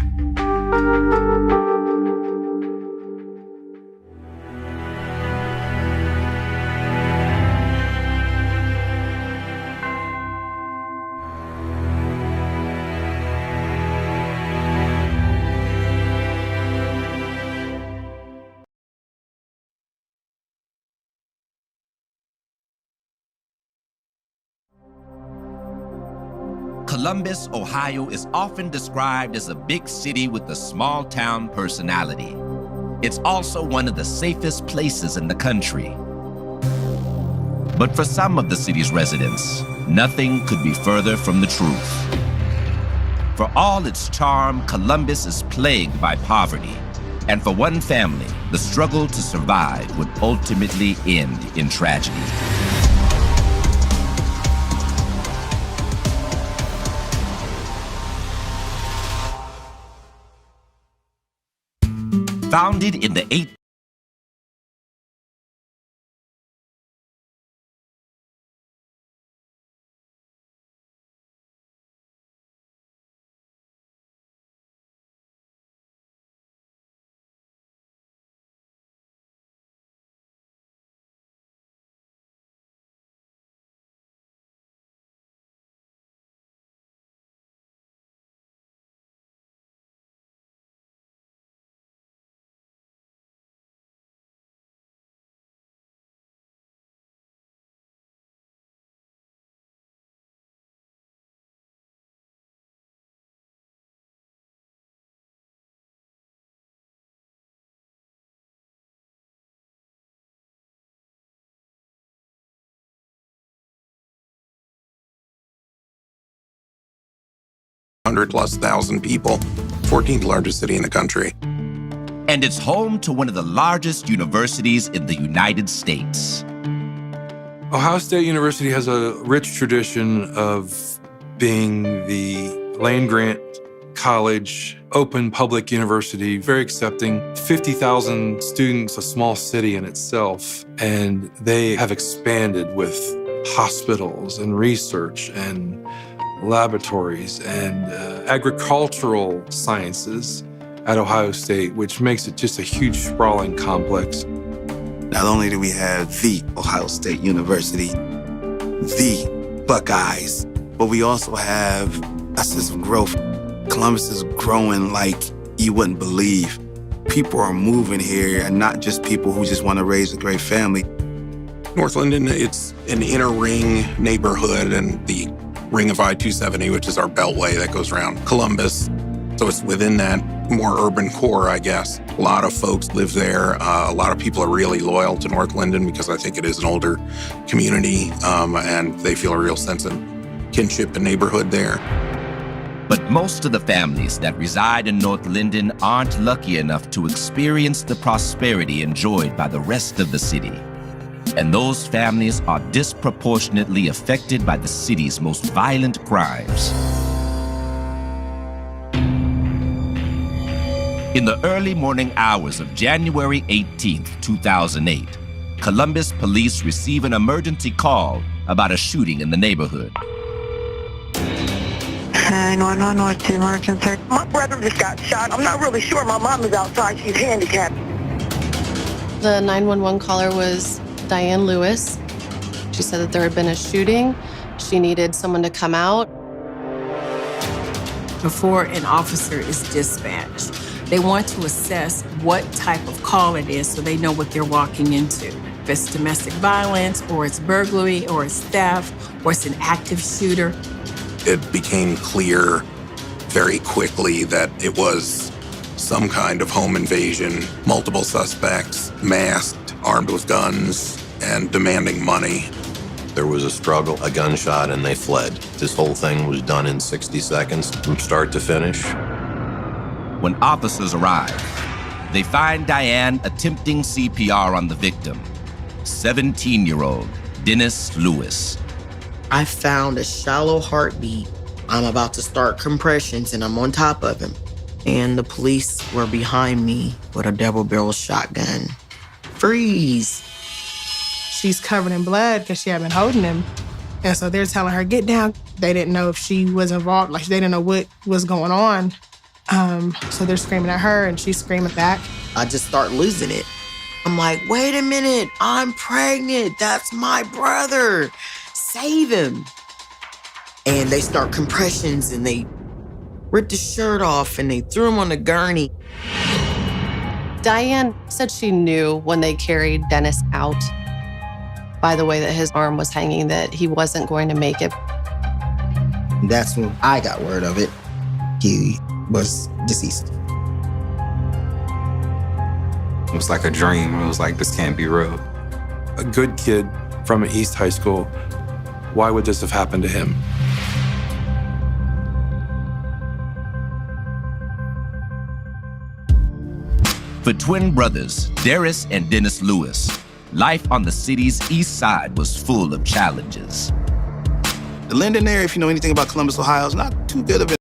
S1: Columbus, Ohio is often described as a big city with a small town personality. It's also one of the safest places in the country. But for some of the city's residents, nothing could be further from the truth. For all its charm, Columbus is plagued by poverty. And for one family, the struggle to survive would ultimately end in tragedy. Founded in the 18th
S12: 100,000+ people, 14th largest city in the country.
S1: And it's home to one of the largest universities in the United States.
S13: Ohio State University has a rich tradition of being the land-grant college, open public university, very accepting. 50,000 students, a small city in itself. And they have expanded with hospitals and research and laboratories and agricultural sciences at Ohio State, which makes it just a huge, sprawling complex.
S8: Not only do we have the Ohio State University, the Buckeyes, but we also have a sense of growth. Columbus is growing like you wouldn't believe. People are moving here, and not just people who just want to raise a great family.
S12: North Linden, it's an inner ring neighborhood and the ring of I-270, which is our beltway that goes around Columbus. So it's within that more urban core, I guess. A lot of folks live there. A lot of people are really loyal to North Linden because I think it is an older community, and they feel a real sense of kinship and neighborhood there.
S1: But most of the families that reside in North Linden aren't lucky enough to experience the prosperity enjoyed by the rest of the city. And those families are disproportionately affected by the city's most violent crimes. In the early morning hours of January 18, 2008, Columbus police receive an emergency call about a shooting in the neighborhood.
S14: 911, what's the emergency? My brother just got shot. I'm not really sure. My mom is outside. She's handicapped.
S15: The 911 caller was Diane Lewis. She said that there had been a shooting. She needed someone to come out.
S4: Before an officer is dispatched, they want to assess what type of call it is so they know what they're walking into. If it's domestic violence, or it's burglary, or it's theft, or it's an active shooter.
S12: It became clear very quickly that it was some kind of home invasion, multiple suspects, masked, armed with guns, and demanding money.
S16: There was a struggle, a gunshot, and they fled. This whole thing was done in 60 seconds from start to finish.
S1: When officers arrive, they find Diane attempting CPR on the victim, 17-year-old Dennis Lewis.
S17: I found a shallow heartbeat. I'm about to start compressions and I'm on top of him. And the police were behind me with a double-barrel shotgun. Freeze.
S18: She's covered in blood because she had been holding him. And so they're telling her, get down. They didn't know if she was involved. Like, they didn't know what was going on. So they're screaming at her and she's screaming back.
S17: I just start losing it. I'm like, wait a minute, I'm pregnant. That's my brother. Save him. And they start compressions and they ripped his shirt off and they threw him on the gurney.
S15: Diane said she knew when they carried Dennis out, by the way that his arm was hanging, that he wasn't going to make it.
S17: That's when I got word of it. He was deceased.
S8: It was like a dream. It was like, this can't be real.
S13: A good kid from an East High School, why would this have happened to him?
S1: For twin brothers, Darius and Dennis Lewis, life on the city's east side was full of challenges.
S9: The Linden area, if you know anything about Columbus, Ohio, is not too good of it.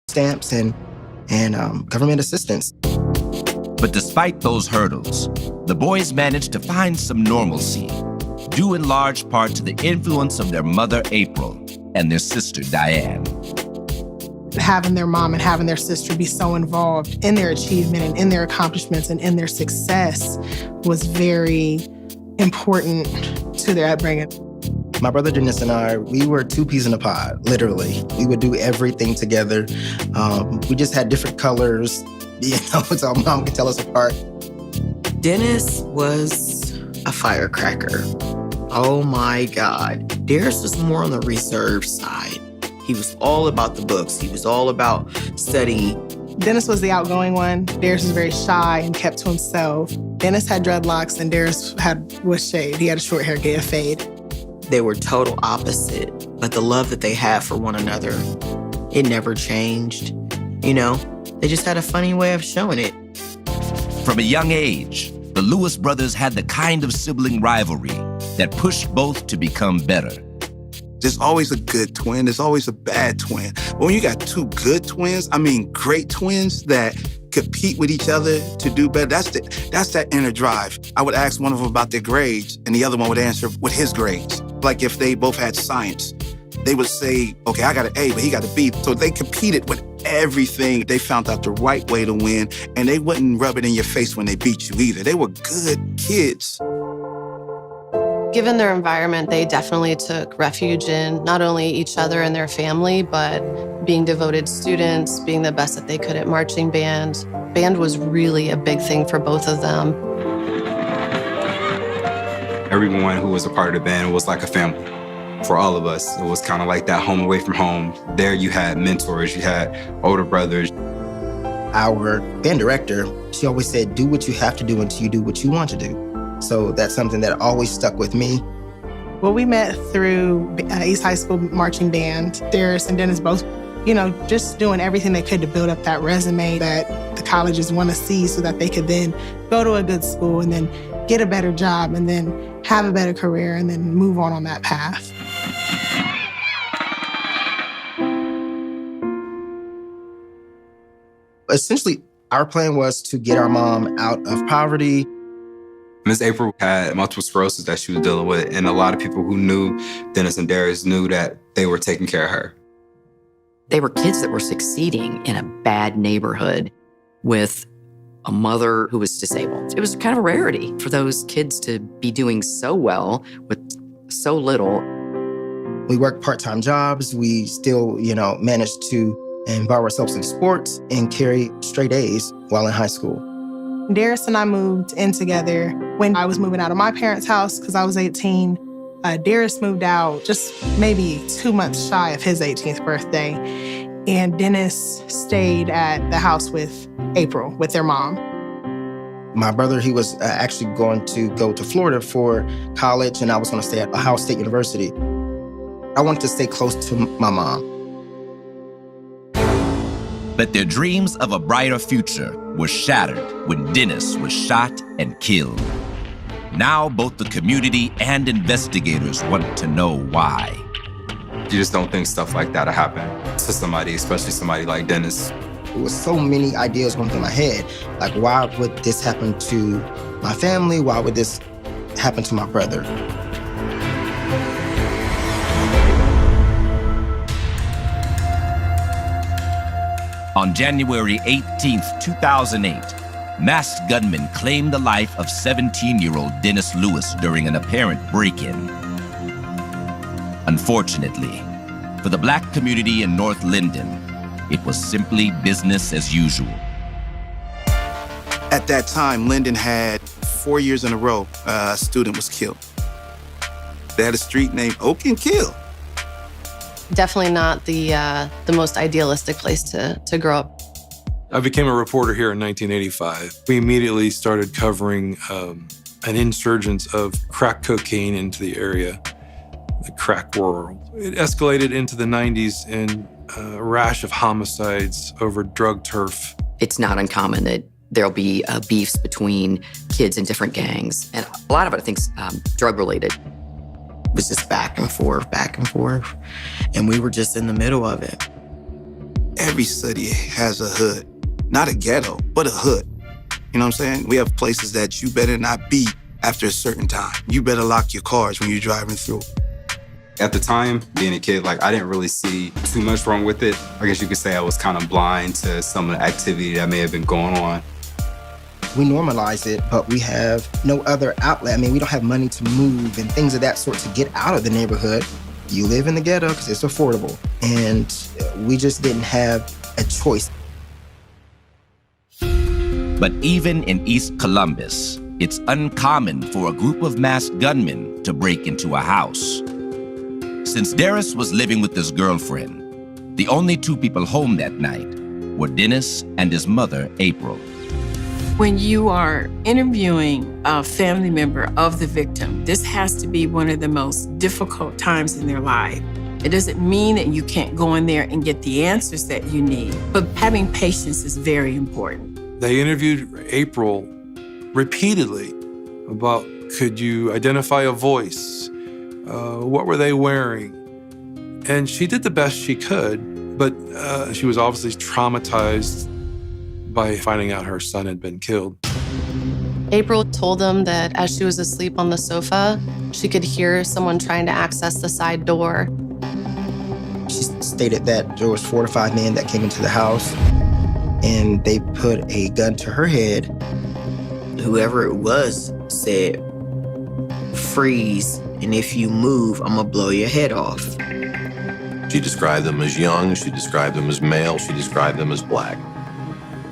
S17: Stamps and government assistance.
S1: But despite those hurdles, the boys managed to find some normalcy, due in large part to the influence of their mother, April, and their sister, Diane.
S18: Having their mom and having their sister be so involved in their achievement and in their accomplishments and in their success was very important to their upbringing.
S19: My brother Dennis and I, we were two peas in a pod, literally. We would do everything together. We just had different colors, so mom could tell us apart.
S17: Dennis was a firecracker. Oh my God. Darius was more on the reserve side. He was all about the books. He was all about studying.
S18: Dennis was the outgoing one. Darius was very shy and kept to himself. Dennis had dreadlocks and Darius was shaved. He had a short hair, gay, a fade.
S17: They were total opposite, but the love that they had for one another, it never changed. You know, they just had a funny way of showing it.
S1: From a young age, the Lewis brothers had the kind of sibling rivalry that pushed both to become better.
S8: There's always a good twin. There's always a bad twin. But when you got two good twins, I mean great twins that compete with each other to do better, that's that inner drive. I would ask one of them about their grades, and the other one would answer with his grades. Like if they both had science, they would say, okay, I got an A, but he got a B. So they competed with everything. They found out the right way to win, and they wouldn't rub it in your face when they beat you either. They were good kids.
S15: Given their environment, they definitely took refuge in not only each other and their family, but being devoted students, being the best that they could at marching band. Band was really a big thing for both of them.
S20: Everyone who was a part of the band was like a family. For all of us, it was kind of like that home away from home. There you had mentors, you had older brothers.
S19: Our band director, she always said, do what you have to do until you do what you want to do. So that's something that always stuck with me.
S18: Well, we met through East High School marching band. Darius and Dennis both, just doing everything they could to build up that resume that the colleges want to see so that they could then go to a good school and then get a better job and then have a better career and then move on that path.
S19: Essentially, our plan was to get our mom out of poverty.
S20: Miss April had multiple sclerosis that she was dealing with, and a lot of people who knew Dennis and Darius knew that they were taking care of her.
S21: They were kids that were succeeding in a bad neighborhood with a mother who was disabled. It was kind of a rarity for those kids to be doing so well with so little.
S19: We worked part-time jobs. We still, managed to involve ourselves in sports and carry straight A's while in high school.
S18: Darius and I moved in together when I was moving out of my parents' house because I was 18. Darius moved out just maybe 2 months shy of his 18th birthday. And Dennis stayed at the house with April, with their mom.
S19: My brother, he was actually going to go to Florida for college, and I was going to stay at Ohio State University. I wanted to stay close to my mom.
S1: But their dreams of a brighter future were shattered when Dennis was shot and killed. Now both the community and investigators want to know why.
S20: You just don't think stuff like that will happen to somebody, especially somebody like Dennis.
S19: There was so many ideas going through my head. Like, why would this happen to my family? Why would this happen to my brother?
S1: On January 18th, 2008, masked gunmen claimed the life of 17-year-old Dennis Lewis during an apparent break-in. Unfortunately, for the Black community in North Linden, it was simply business as usual.
S8: At that time, Linden had 4 years in a row, a student was killed. They had a street named Oak and Kill.
S15: Definitely not the most idealistic place to grow up.
S13: I became a reporter here in 1985. We immediately started covering an insurgence of crack cocaine into the area, the crack world. It escalated into the 90s in a rash of homicides over drug turf.
S21: It's not uncommon that there'll be beefs between kids in different gangs. And a lot of it, I think, is drug-related.
S17: It was just back and forth. And we were just in the middle of it.
S8: Every city has a hood. Not a ghetto, but a hood. You know what I'm saying? We have places that you better not be after a certain time. You better lock your cars when you're driving through.
S20: At the time, being a kid, I didn't really see too much wrong with it. I guess you could say I was kind of blind to some of the activity that may have been going on.
S19: We normalize it, but we have no other outlet. I mean, we don't have money to move and things of that sort to get out of the neighborhood. You live in the ghetto because it's affordable. And we just didn't have a choice.
S1: But even in East Columbus, it's uncommon for a group of masked gunmen to break into a house. Since Darius was living with his girlfriend, the only two people home that night were Dennis and his mother, April.
S4: When you are interviewing a family member of the victim, this has to be one of the most difficult times in their life. It doesn't mean that you can't go in there and get the answers that you need, but having patience is very important.
S13: They interviewed April repeatedly about, could you identify a voice? What were they wearing? And she did the best she could, but she was obviously traumatized by finding out her son had been killed.
S15: April told them that as she was asleep on the sofa, she could hear someone trying to access the side door.
S19: She stated that there was 4 to 5 men that came into the house and they put a gun to her head.
S17: Whoever it was said, freeze, and if you move, I'm gonna blow your head off.
S16: She described them as young, she described them as male, she described them as black.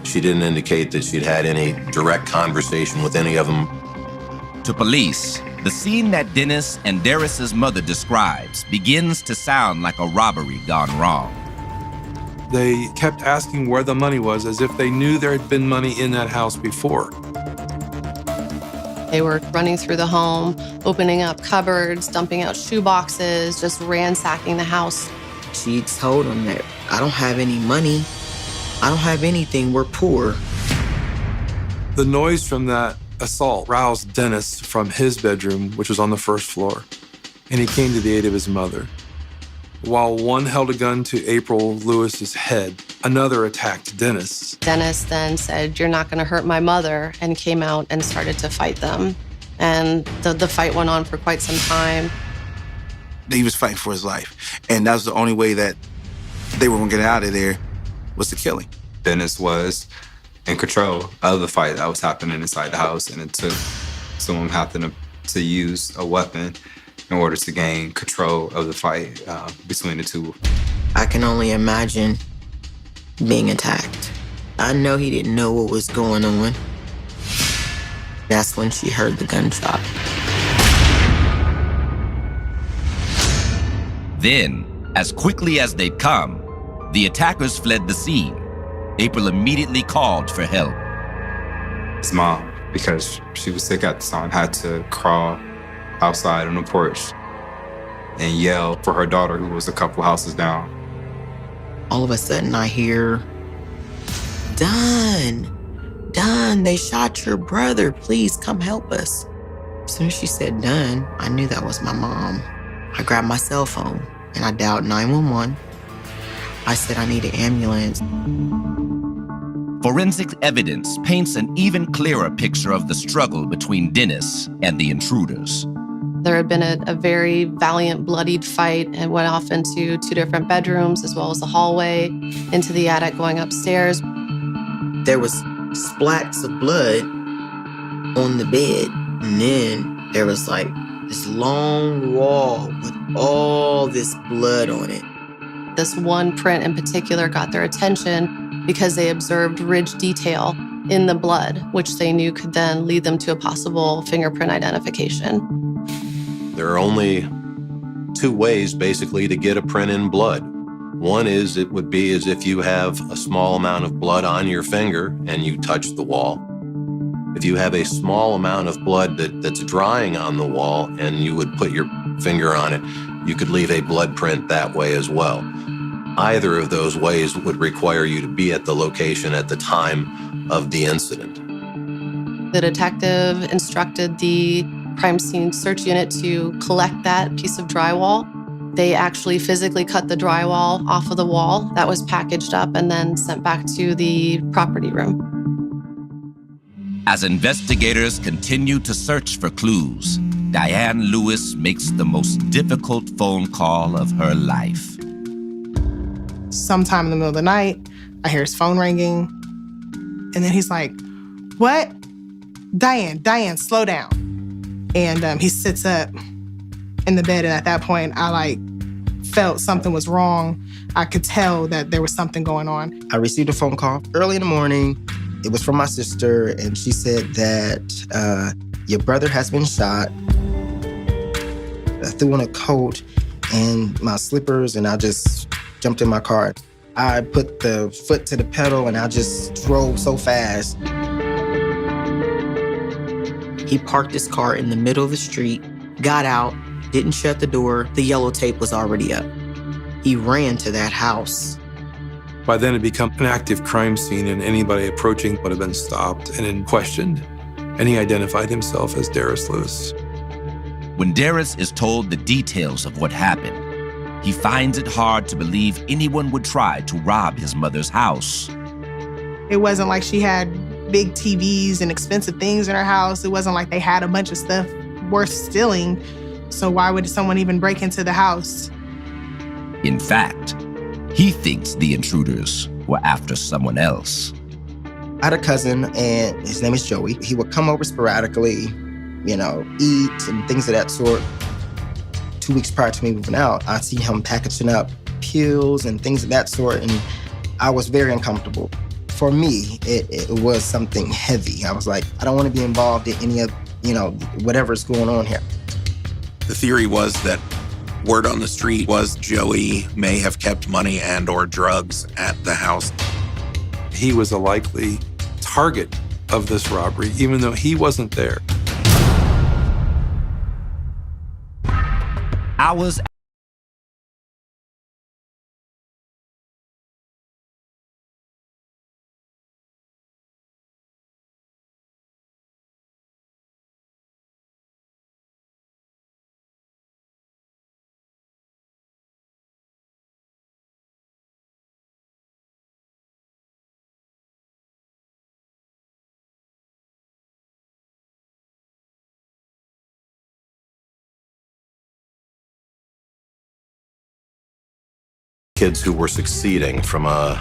S16: She didn't indicate that she'd had any direct conversation with any of them.
S1: To police, the scene that Dennis and Darius's mother describes begins to sound like a robbery gone wrong.
S13: They kept asking where the money was, as if they knew there had been money in that house before.
S15: They were running through the home, opening up cupboards, dumping out shoe boxes, just ransacking the house.
S17: She told them that I don't have any money. I don't have anything. We're poor.
S13: The noise from that assault roused Dennis from his bedroom, which was on the first floor, and he came to the aid of his mother. While one held a gun to April Lewis's head, another attacked Dennis.
S15: Dennis then said, "You're not gonna hurt my mother," and came out and started to fight them. And the fight went on for quite some time.
S3: He was fighting for his life. And that was the only way that they were gonna get out of there was to kill him.
S20: Dennis was in control of the fight that was happening inside the house, and it took someone having to use a weapon in order to gain control of the fight between the two.
S17: I can only imagine being attacked. I know he didn't know what was going on. That's when she heard the gunshot.
S1: Then, as quickly as they'd come, the attackers fled the scene. April immediately called for help.
S20: His mom, because she was sick at the time, had to crawl outside on the porch and yell for her daughter, who was a couple houses down.
S17: All of a sudden I hear, Don, they shot your brother. Please come help us. As soon as she said Don, I knew that was my mom. I grabbed my cell phone and I dialed 911. I said I need an ambulance.
S1: Forensic evidence paints an even clearer picture of the struggle between Dennis and the intruders.
S15: There had been a very valiant, bloodied fight and went off into 2 different bedrooms, as well as a hallway, into the attic going upstairs.
S17: There was splats of blood on the bed. And then there was like this long wall with all this blood on it.
S15: This one print in particular got their attention because they observed ridge detail in the blood, which they knew could then lead them to a possible fingerprint identification.
S16: There are only 2 ways, basically, to get a print in blood. One is it would be as if you have a small amount of blood on your finger and you touch the wall. If you have a small amount of blood that's drying on the wall and you would put your finger on it, you could leave a blood print that way as well. Either of those ways would require you to be at the location at the time of the incident.
S15: The detective instructed the crime scene search unit to collect that piece of drywall. They actually physically cut the drywall off of the wall. That was packaged up and then sent back to the property room.
S1: As investigators continue to search for clues, Diane Lewis makes the most difficult phone call of her life.
S18: Sometime in the middle of the night, I hear his phone ringing. And then he's like, "What? Diane, slow down. And he sits up in the bed, and at that point, I felt something was wrong. I could tell that there was something going on.
S19: I received a phone call early in the morning. It was from my sister, and she said that your brother has been shot. I threw on a coat and my slippers, and I just jumped in my car. I put the foot to the pedal, and I just drove so fast. He parked his car in the middle of the street, got out, didn't shut the door. The yellow tape was already up. He ran to that house.
S13: By then, it had become an active crime scene, and anybody approaching would have been stopped and then questioned. And he identified himself as Darius Lewis.
S1: When Darius is told the details of what happened, he finds it hard to believe anyone would try to rob his mother's house.
S18: It wasn't like she had big TVs and expensive things in her house. It wasn't like they had a bunch of stuff worth stealing. So why would someone even break into the house?
S1: In fact, he thinks the intruders were after someone else.
S19: I had a cousin, and his name is Joey. He would come over sporadically, eat and things of that sort. 2 weeks prior to me moving out, I see him packaging up pills and things of that sort, and I was very uncomfortable. For me, it was something heavy. I was like, I don't want to be involved in any of, whatever's going on here.
S12: The theory was that word on the street was Joey may have kept money and or drugs at the house.
S13: He was a likely target of this robbery, even though he wasn't there.
S1: Hours
S16: kids who were succeeding from a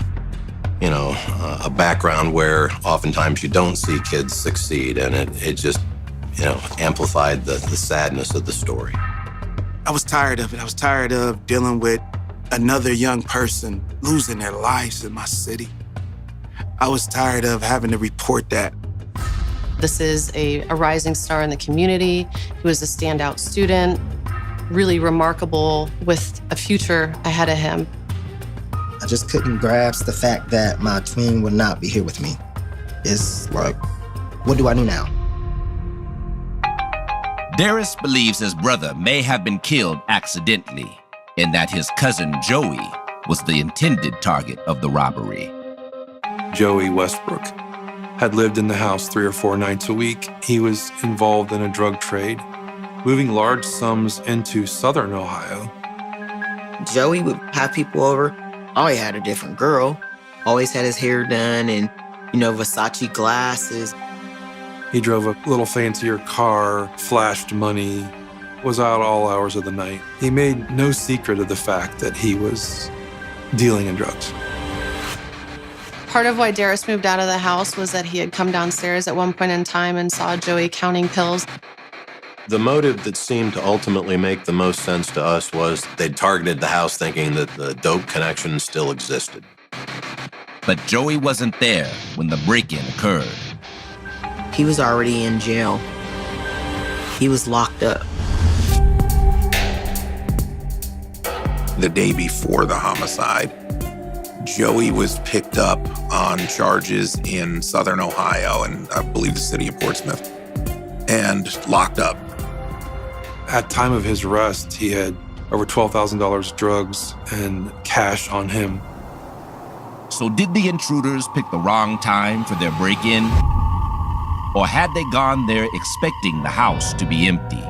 S16: background where oftentimes you don't see kids succeed, and it just, amplified the sadness of the story.
S3: I was tired of it. I was tired of dealing with another young person losing their lives in my city. I was tired of having to report that.
S15: This is a rising star in the community. He was a standout student, really remarkable with a future ahead of him.
S19: I just couldn't grasp the fact that my twin would not be here with me. It's like, what do I do now?
S1: Darius believes his brother may have been killed accidentally, and that his cousin Joey was the intended target of the robbery.
S13: Joey Westbrook had lived in the house 3 or 4 nights a week. He was involved in a drug trade, moving large sums into southern Ohio.
S17: Joey would have people over. Always had a different girl. Always had his hair done and, Versace glasses.
S13: He drove a little fancier car, flashed money, was out all hours of the night. He made no secret of the fact that he was dealing in drugs.
S15: Part of why Darius moved out of the house was that he had come downstairs at one point in time and saw Joey counting pills.
S16: The motive that seemed to ultimately make the most sense to us was they'd targeted the house thinking that the dope connection still existed.
S1: But Joey wasn't there when the break-in occurred.
S17: He was already in jail. He was locked up.
S12: The day before the homicide, Joey was picked up on charges in southern Ohio and I believe the city of Portsmouth and locked up.
S13: At time of his arrest, he had over $12,000 drugs and cash on him.
S1: So did the intruders pick the wrong time for their break-in? Or had they gone there expecting the house to be empty?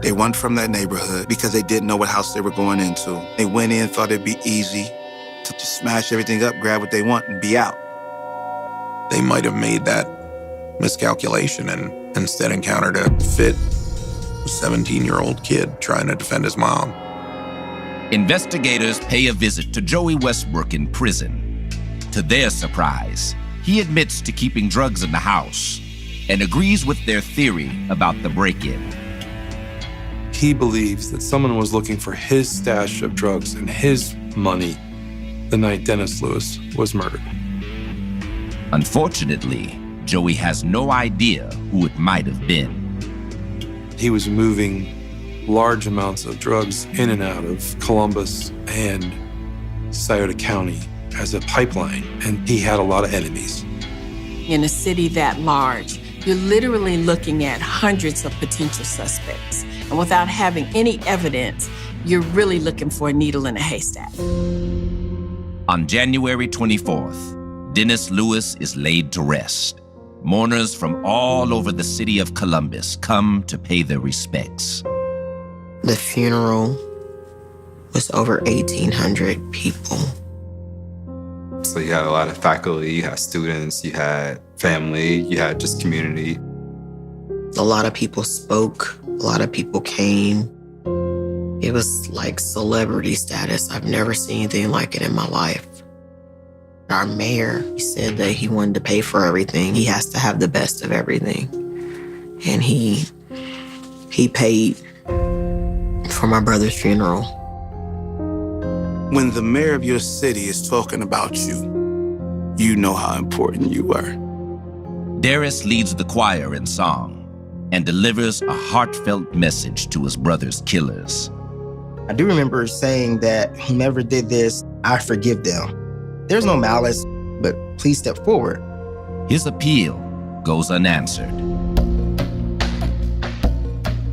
S3: They weren't from that neighborhood because they didn't know what house they were going into. They went in, thought it'd be easy to just smash everything up, grab what they want, and be out.
S12: They might have made that miscalculation and instead encountered a fit 17-year-old kid trying to defend his mom.
S1: Investigators pay a visit to Joey Westbrook in prison. To their surprise, he admits to keeping drugs in the house and agrees with their theory about the break-in.
S13: He believes that someone was looking for his stash of drugs and his money the night Dennis Lewis was murdered.
S1: Unfortunately, Joey has no idea who it might have been.
S13: He was moving large amounts of drugs in and out of Columbus and Scioto County as a pipeline, and he had a lot of enemies.
S4: In a city that large, you're literally looking at hundreds of potential suspects. And without having any evidence, you're really looking for a needle in a haystack.
S1: On January 24th, Dennis Lewis is laid to rest. Mourners from all over the city of Columbus come to pay their respects.
S17: The funeral was over 1,800 people.
S20: So you had a lot of faculty, you had students, you had family, you had just community.
S17: A lot of people spoke, a lot of people came. It was like celebrity status. I've never seen anything like it in my life. Our mayor, he said that he wanted to pay for everything. He has to have the best of everything. And he paid for my brother's funeral.
S3: When the mayor of your city is talking about you, you know how important you are.
S1: Darius leads the choir in song and delivers a heartfelt message to his brother's killers.
S19: I do remember saying that whomever did this, I forgive them. There's no malice, but please step forward.
S1: His appeal goes unanswered.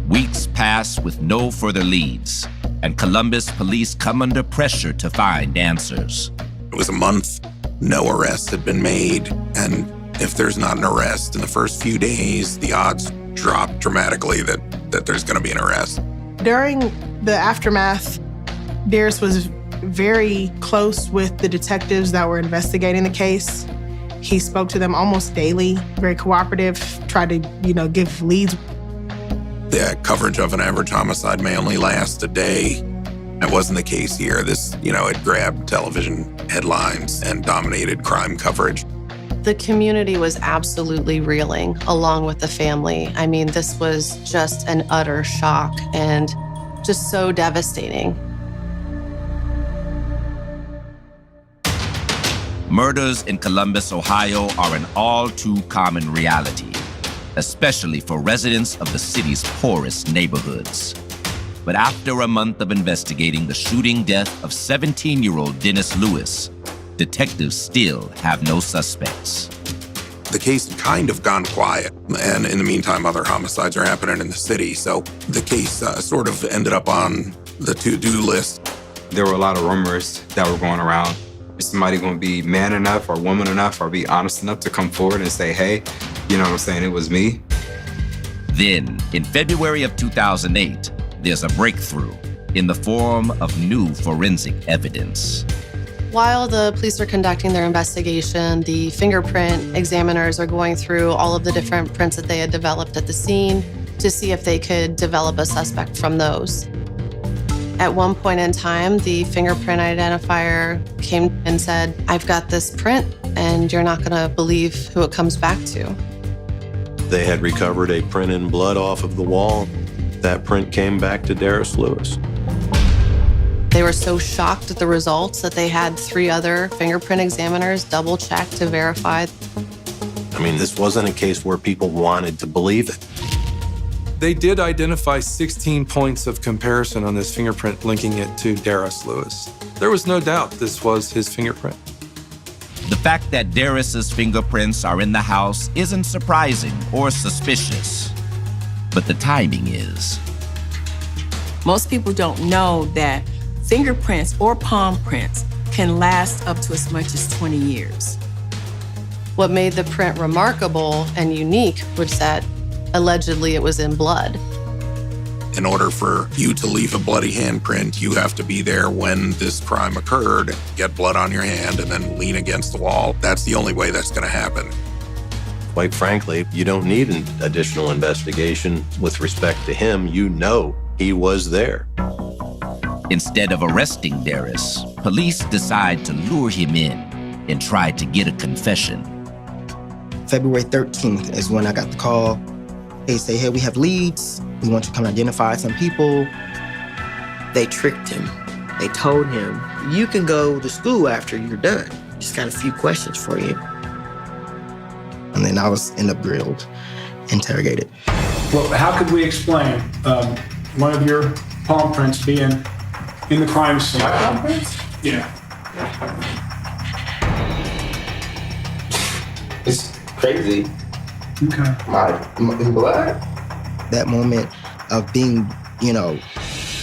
S1: Weeks pass with no further leads, and Columbus police come under pressure to find answers.
S12: It was a month, no arrests had been made, and if there's not an arrest in the first few days, the odds drop dramatically that there's going to be an arrest.
S18: During the aftermath, Darius was very close with the detectives that were investigating the case. He spoke to them almost daily, very cooperative, tried to, give leads.
S12: The coverage of an average homicide may only last a day. That wasn't the case here. This, it grabbed television headlines and dominated crime coverage.
S15: The community was absolutely reeling, along with the family. I mean, this was just an utter shock and just so devastating.
S1: Murders in Columbus, Ohio are an all too common reality, especially for residents of the city's poorest neighborhoods. But after a month of investigating the shooting death of 17-year-old Dennis Lewis, detectives still have no suspects.
S12: The case had kind of gone quiet, and in the meantime, other homicides are happening in the city. So the case sort of ended up on the to-do list.
S20: There were a lot of rumors that were going around. Is somebody going to be man enough or woman enough or be honest enough to come forward and say, hey, you know what I'm saying, it was me?
S1: Then, in February of 2008, there's a breakthrough in the form of new forensic evidence.
S15: While the police are conducting their investigation, the fingerprint examiners are going through all of the different prints that they had developed at the scene to see if they could develop a suspect from those. At one point in time, the fingerprint identifier came and said, I've got this print, and you're not going to believe who it comes back to.
S16: They had recovered a print in blood off of the wall. That print came back to Darius Lewis.
S15: They were so shocked at the results that they had 3 other fingerprint examiners double-check to verify.
S16: I mean, this wasn't a case where people wanted to believe it.
S13: They did identify 16 points of comparison on this fingerprint, linking it to Darius Lewis. There was no doubt this was his fingerprint.
S1: The fact that Darius's fingerprints are in the house isn't surprising or suspicious, but the timing is.
S4: Most people don't know that fingerprints or palm prints can last up to as much as 20 years.
S15: What made the print remarkable and unique was that allegedly it was in blood.
S12: In order for you to leave a bloody handprint, you have to be there when this crime occurred, get blood on your hand, and then lean against the wall. That's the only way that's going to happen.
S16: Quite frankly, you don't need an additional investigation with respect to him. You know he was there.
S1: Instead of arresting Darius, police decide to lure him in and try to get a confession.
S19: February 13th is when I got the call. They say, hey, we have leads. We want you to come identify some people.
S17: They tricked him. They told him, you can go to school after you're done. Just got a few questions for you.
S19: And then I end up grilled, interrogated.
S11: Well, how could we explain one of your palm prints being in the crime scene?
S3: My palm prints?
S11: Yeah.
S3: It's crazy.
S11: Okay.
S3: My blood?
S19: That moment of being,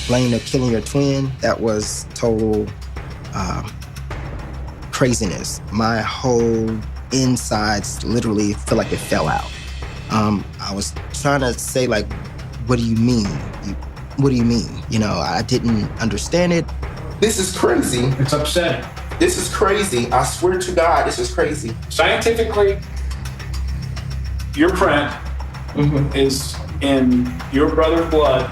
S19: blamed of killing your twin, that was total craziness. My whole insides literally feel like it fell out. I was trying to say, like, what do you mean? What do you mean? I didn't understand it.
S3: This is crazy.
S11: It's upsetting.
S3: This is crazy. I swear to God, this is crazy.
S11: Scientifically, your print is in your brother's blood.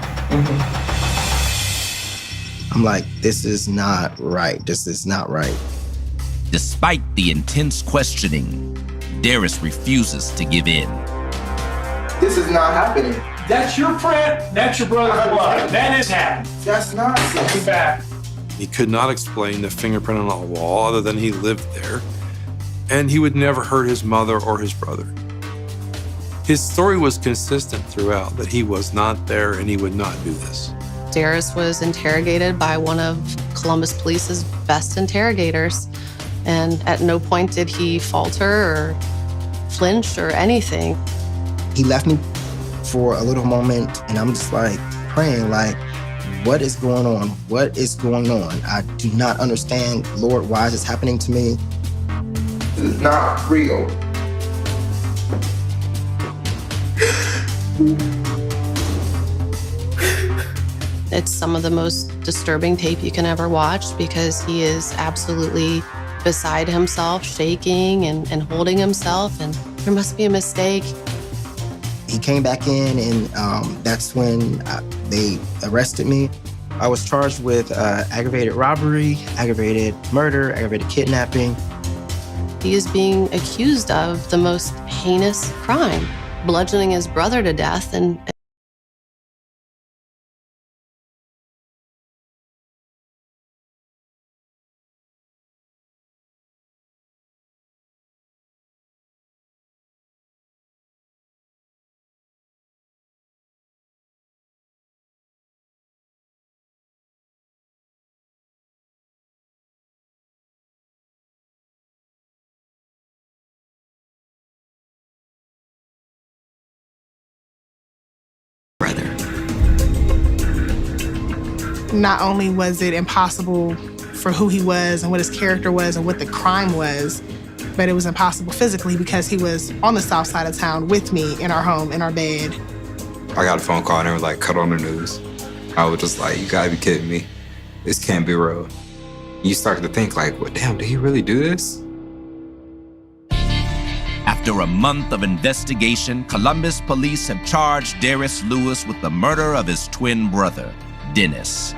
S19: I'm like, this is not right. This is not right.
S1: Despite the intense questioning, Darius refuses to give in.
S3: This is not happening.
S11: That's your print. That's your brother's blood. That is happening.
S3: That's nonsense.
S11: Be back.
S13: He could not explain the fingerprint on the wall other than he lived there, and he would never hurt his mother or his brother. His story was consistent throughout, that he was not there and he would not do this.
S15: Darius was interrogated by one of Columbus Police's best interrogators, and at no point did he falter or flinch or anything.
S19: He left me for a little moment, and I'm just like praying, like, what is going on? What is going on? I do not understand. Lord, why is this happening to me?
S3: This is not real.
S15: It's some of the most disturbing tape you can ever watch because he is absolutely beside himself, shaking and holding himself, and there must be a mistake.
S19: He came back in, and that's when they arrested me. I was charged with aggravated robbery, aggravated murder, aggravated kidnapping.
S15: He is being accused of the most heinous crime, bludgeoning his brother to death. And
S18: Not only was it impossible for who he was and what his character was and what the crime was, but it was impossible physically because he was on the south side of town with me in our home, in our bed.
S20: I got a phone call and they were like, cut on the news. I was just like, you gotta be kidding me. This can't be real. You start to think like, well, damn, did he really do this?
S1: After a month of investigation, Columbus police have charged Darius Lewis with the murder of his twin brother, Dennis.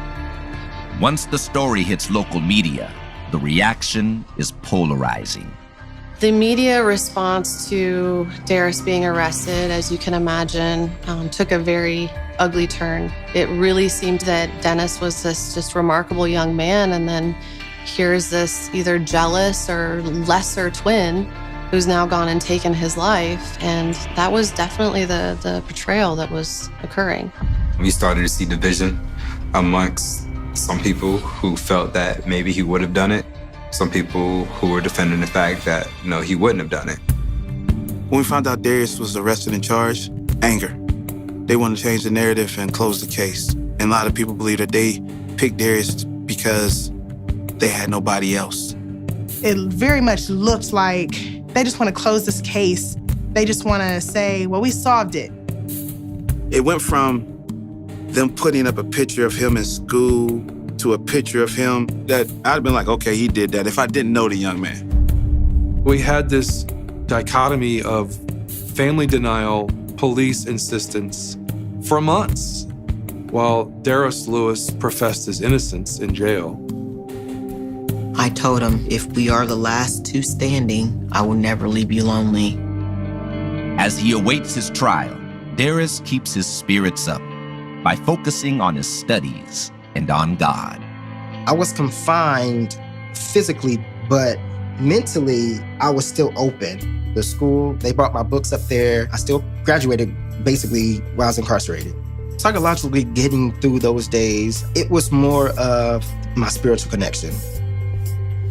S1: Once the story hits local media, the reaction is polarizing.
S15: the media response to Darius being arrested, as you can imagine, took a very ugly turn. It really seemed that Dennis was this just remarkable young man, and then here's this either jealous or lesser twin who's now gone and taken his life. And that was definitely the portrayal that was occurring.
S20: We started to see division amongst some people who felt that maybe he would have done it. Some people who were defending the fact that, no, he wouldn't have done it.
S3: When we found out Darius was arrested and charged, anger. They wanted to change the narrative and close the case. And a lot of people believe that they picked Darius because they had nobody else.
S18: It very much looked like they just want to close this case. They just want to say, well, we solved it.
S3: It went from them putting up a picture of him in school to a picture of him that I'd have been like, okay, he did that if I didn't know the young man.
S13: We had this dichotomy of family denial, police insistence for months, while Darius Lewis professed his innocence in jail.
S17: I told him, if we are the last two standing, I will never leave you lonely.
S1: As he awaits his trial, Darius keeps his spirits up by focusing on his studies and on God.
S19: I was confined physically, but mentally, I was still open. The school, they brought my books up there. I still graduated basically while I was incarcerated. Psychologically getting through those days, it was more of my spiritual connection.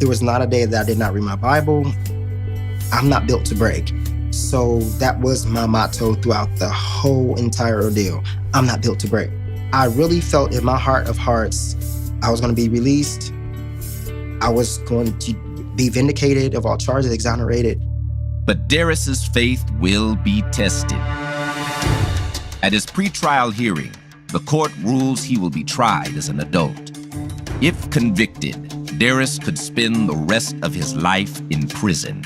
S19: There was not a day that I did not read my Bible. I'm not built to break. So that was my motto throughout the whole entire ordeal. I'm not built to break. I really felt in my heart of hearts, I was going to be released. I was going to be vindicated of all charges, exonerated.
S1: But Darius's faith will be tested. At his pretrial hearing, the court rules he will be tried as an adult. If convicted, Darius could spend the rest of his life in prison.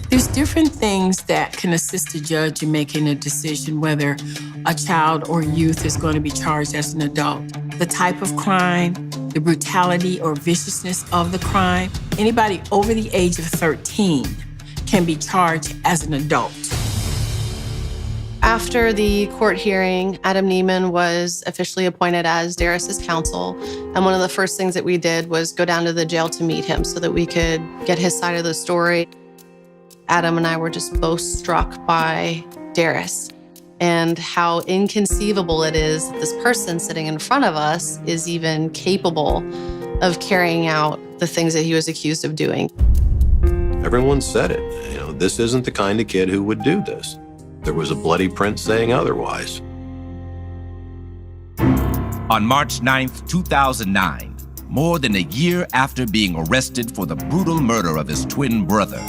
S4: There's different things that can assist a judge in making a decision whether a child or youth is going to be charged as an adult. The type of crime, the brutality or viciousness of the crime. Anybody over the age of 13 can be charged as an adult.
S15: After the court hearing, Adam Neiman was officially appointed as Darius's counsel. And one of the first things that we did was go down to the jail to meet him so that we could get his side of the story. Adam and I were just both struck by Darius and how inconceivable it is that this person sitting in front of us is even capable of carrying out the things that he was accused of doing.
S16: Everyone said it. This isn't the kind of kid who would do this. There was a bloody print saying otherwise.
S1: On March 9th, 2009, more than a year after being arrested for the brutal murder of his twin brother,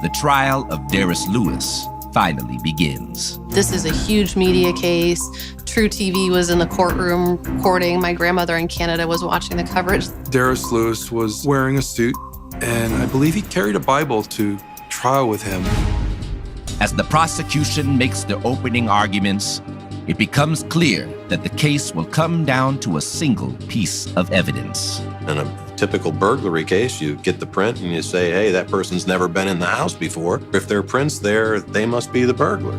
S1: the trial of Darius Lewis finally begins.
S15: This is a huge media case. True TV was in the courtroom recording. My grandmother in Canada was watching the coverage.
S13: Darius Lewis was wearing a suit, and I believe he carried a Bible to trial with him.
S1: As the prosecution makes their opening arguments, it becomes clear that the case will come down to a single piece of evidence.
S16: In a typical burglary case, you get the print and you say, hey, that person's never been in the house before. If there are prints there, they must be the burglar.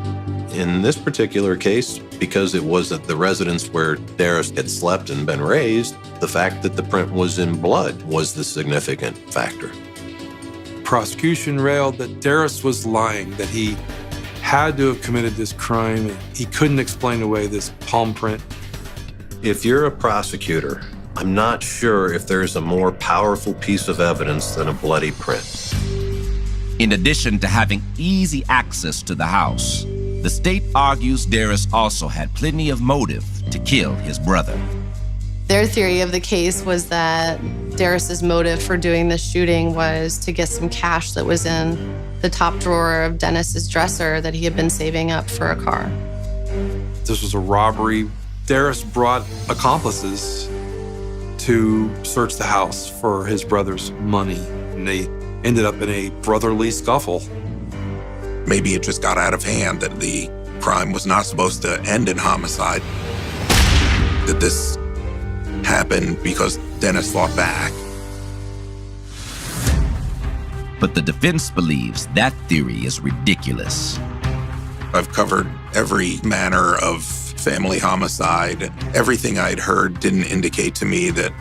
S16: In this particular case, because it was at the residence where Darius had slept and been raised, the fact that the print was in blood was the significant factor.
S13: Prosecution railed that Darius was lying, that he had to have committed this crime. He couldn't explain away this palm print.
S16: If you're a prosecutor, I'm not sure if there's a more powerful piece of evidence than a bloody print.
S1: In addition to having easy access to the house, the state argues Darius also had plenty of motive to kill his brother.
S15: Their theory of the case was that Darius's motive for doing the shooting was to get some cash that was in the top drawer of Dennis's dresser that he had been saving up for a car.
S13: This was a robbery. Darius brought accomplices to search the house for his brother's money, and they ended up in a brotherly scuffle.
S12: Maybe it just got out of hand that the crime was not supposed to end in homicide, that this happened because Dennis fought back.
S1: But the defense believes that theory is ridiculous.
S12: I've covered every manner of family homicide. Everything I'd heard didn't indicate to me that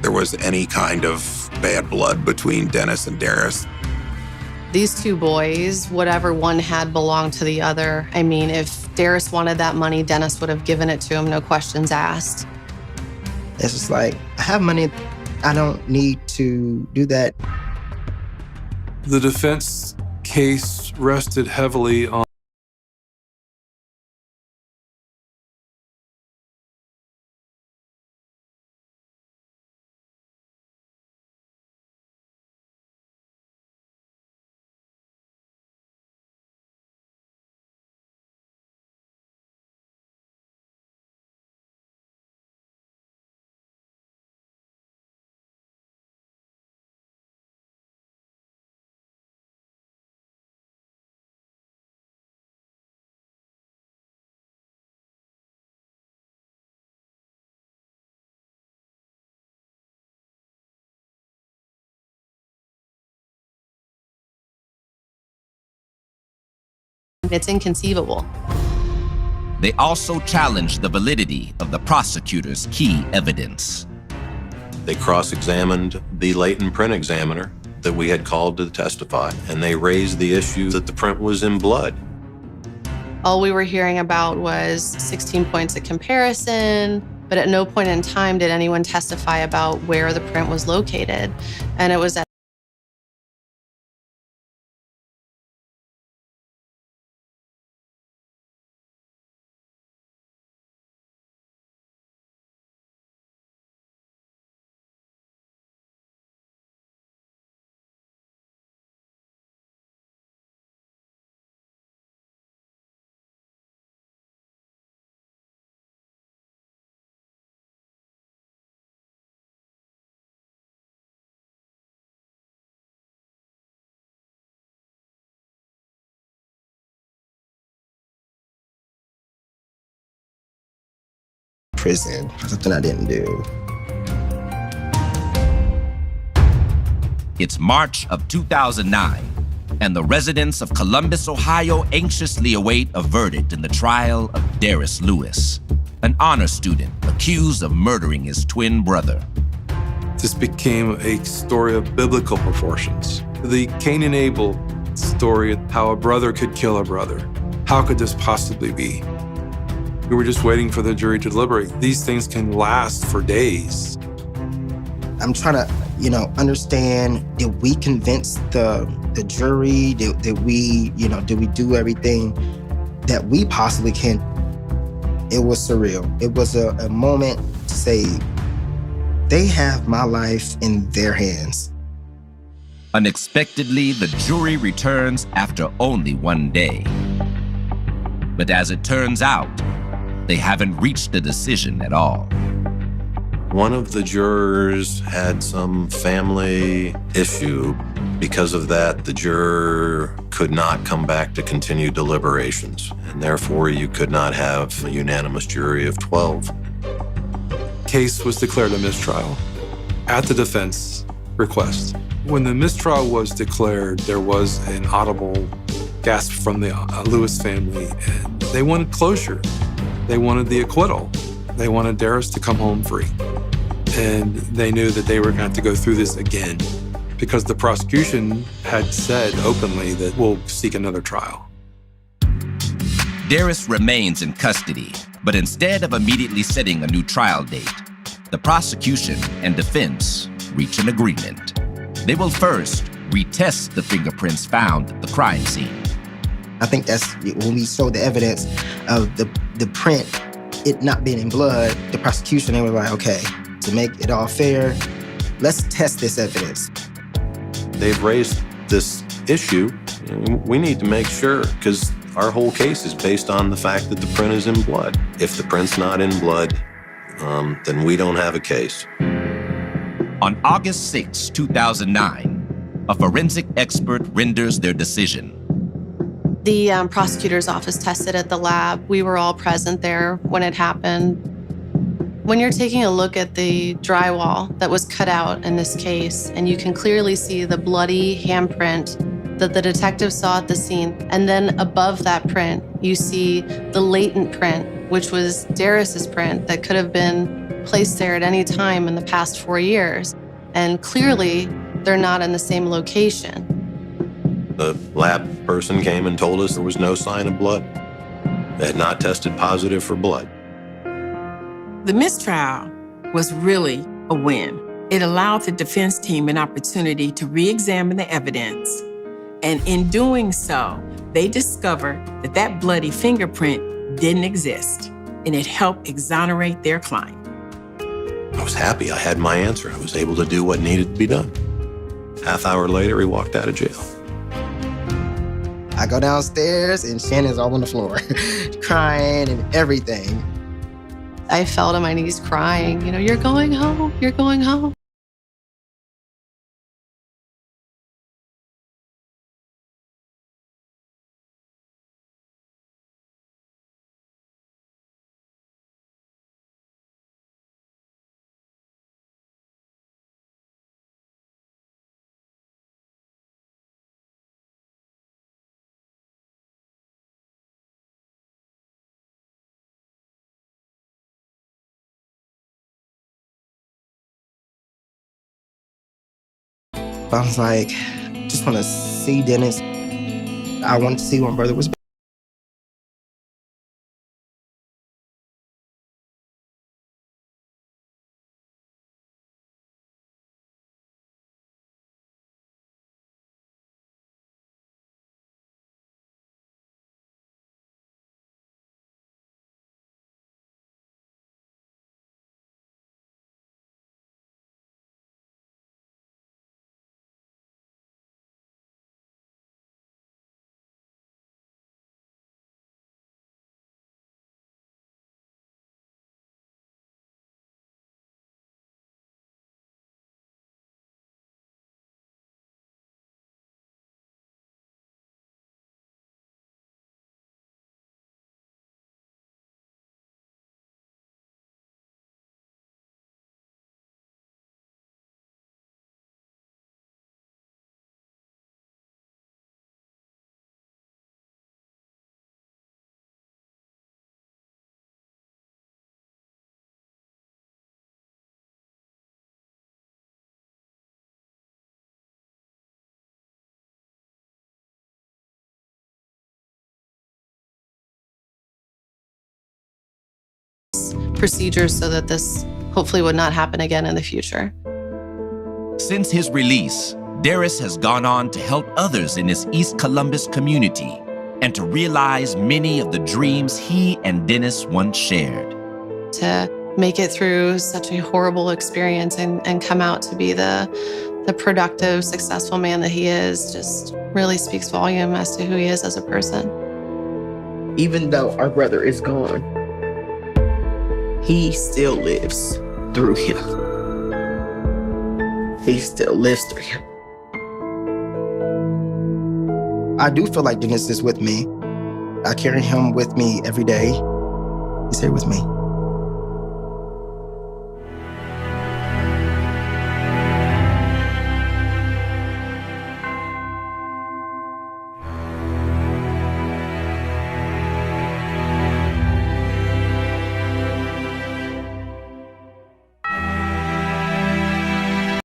S12: there was any kind of bad blood between Dennis and Darius.
S15: These two boys, whatever one had belonged to the other. I mean, if Darius wanted that money, Dennis would have given it to him, no questions asked.
S19: It's just like, I have money. I don't need to do that.
S13: The defense case rested heavily on
S15: It's inconceivable.
S1: They also challenged the validity of the prosecutor's key evidence.
S16: They cross-examined the latent print examiner that we had called to testify, and they raised the issue that the print was in blood.
S15: All we were hearing about was 16 points of comparison, but at no point in time did anyone testify about where the print was located. And it was at
S19: prison for something I didn't do.
S1: It's March of 2009, and the residents of Columbus, Ohio anxiously await a verdict in the trial of Darius Lewis, an honor student accused of murdering his twin brother.
S13: This became a story of biblical proportions. The Cain and Abel story, how a brother could kill a brother. How could this possibly be? We were just waiting for the jury to deliberate. These things can last for days.
S19: I'm trying to, understand, did we convince the jury? Did we do everything that we possibly can? It was surreal. It was a moment to say, they have my life in their hands.
S1: Unexpectedly, the jury returns after only one day. But as it turns out, they haven't reached a decision at all.
S16: One of the jurors had some family issue. Because of that, the juror could not come back to continue deliberations, and therefore you could not have a unanimous jury of 12.
S13: Case was declared a mistrial at the defense request. When the mistrial was declared, there was an audible gasp from the Lewis family, and they wanted closure. They wanted the acquittal. They wanted Darius to come home free. And they knew that they were going to have to go through this again because the prosecution had said openly that we'll seek another trial.
S1: Darius remains in custody, but instead of immediately setting a new trial date, the prosecution and defense reach an agreement. They will first retest the fingerprints found at the crime scene.
S19: I think that's when we showed the evidence of the print, it not being in blood, the prosecution, they were like, okay, to make it all fair, let's test this evidence.
S16: They've raised this issue. We need to make sure, because our whole case is based on the fact that the print is in blood. If the print's not in blood, then we don't have a case.
S1: On August 6, 2009, a forensic expert renders their decision.
S15: The prosecutor's office tested at the lab. We were all present there when it happened. When you're taking a look at the drywall that was cut out in this case, and you can clearly see the bloody handprint that the detective saw at the scene, and then above that print, you see the latent print, which was Darius's print that could have been placed there at any time in the past 4 years. And clearly, they're not in the same location.
S16: The lab person came and told us there was no sign of blood. They had not tested positive for blood.
S4: The mistrial was really a win. It allowed the defense team an opportunity to re-examine the evidence. And in doing so, they discovered that that bloody fingerprint didn't exist, and it helped exonerate their client.
S16: I was happy I had my answer. I was able to do what needed to be done. Half hour later, he walked out of jail.
S19: I go downstairs and Shannon's all on the floor, crying and everything.
S15: I fell to my knees crying, you're going home, you're going home.
S19: I was like, just want to see Dennis. I wanted to see who my brother was.
S15: Procedures so that this hopefully would not happen again in the future.
S1: Since his release, Darius has gone on to help others in his East Columbus community and to realize many of the dreams he and Dennis once shared.
S15: To make it through such a horrible experience and come out to be the productive, successful man that he is just really speaks volume as to who he is as a person.
S17: Even though our brother is gone, he still lives through him. He still lives through him.
S19: I do feel like Dennis is with me. I carry him with me every day. He's here with me.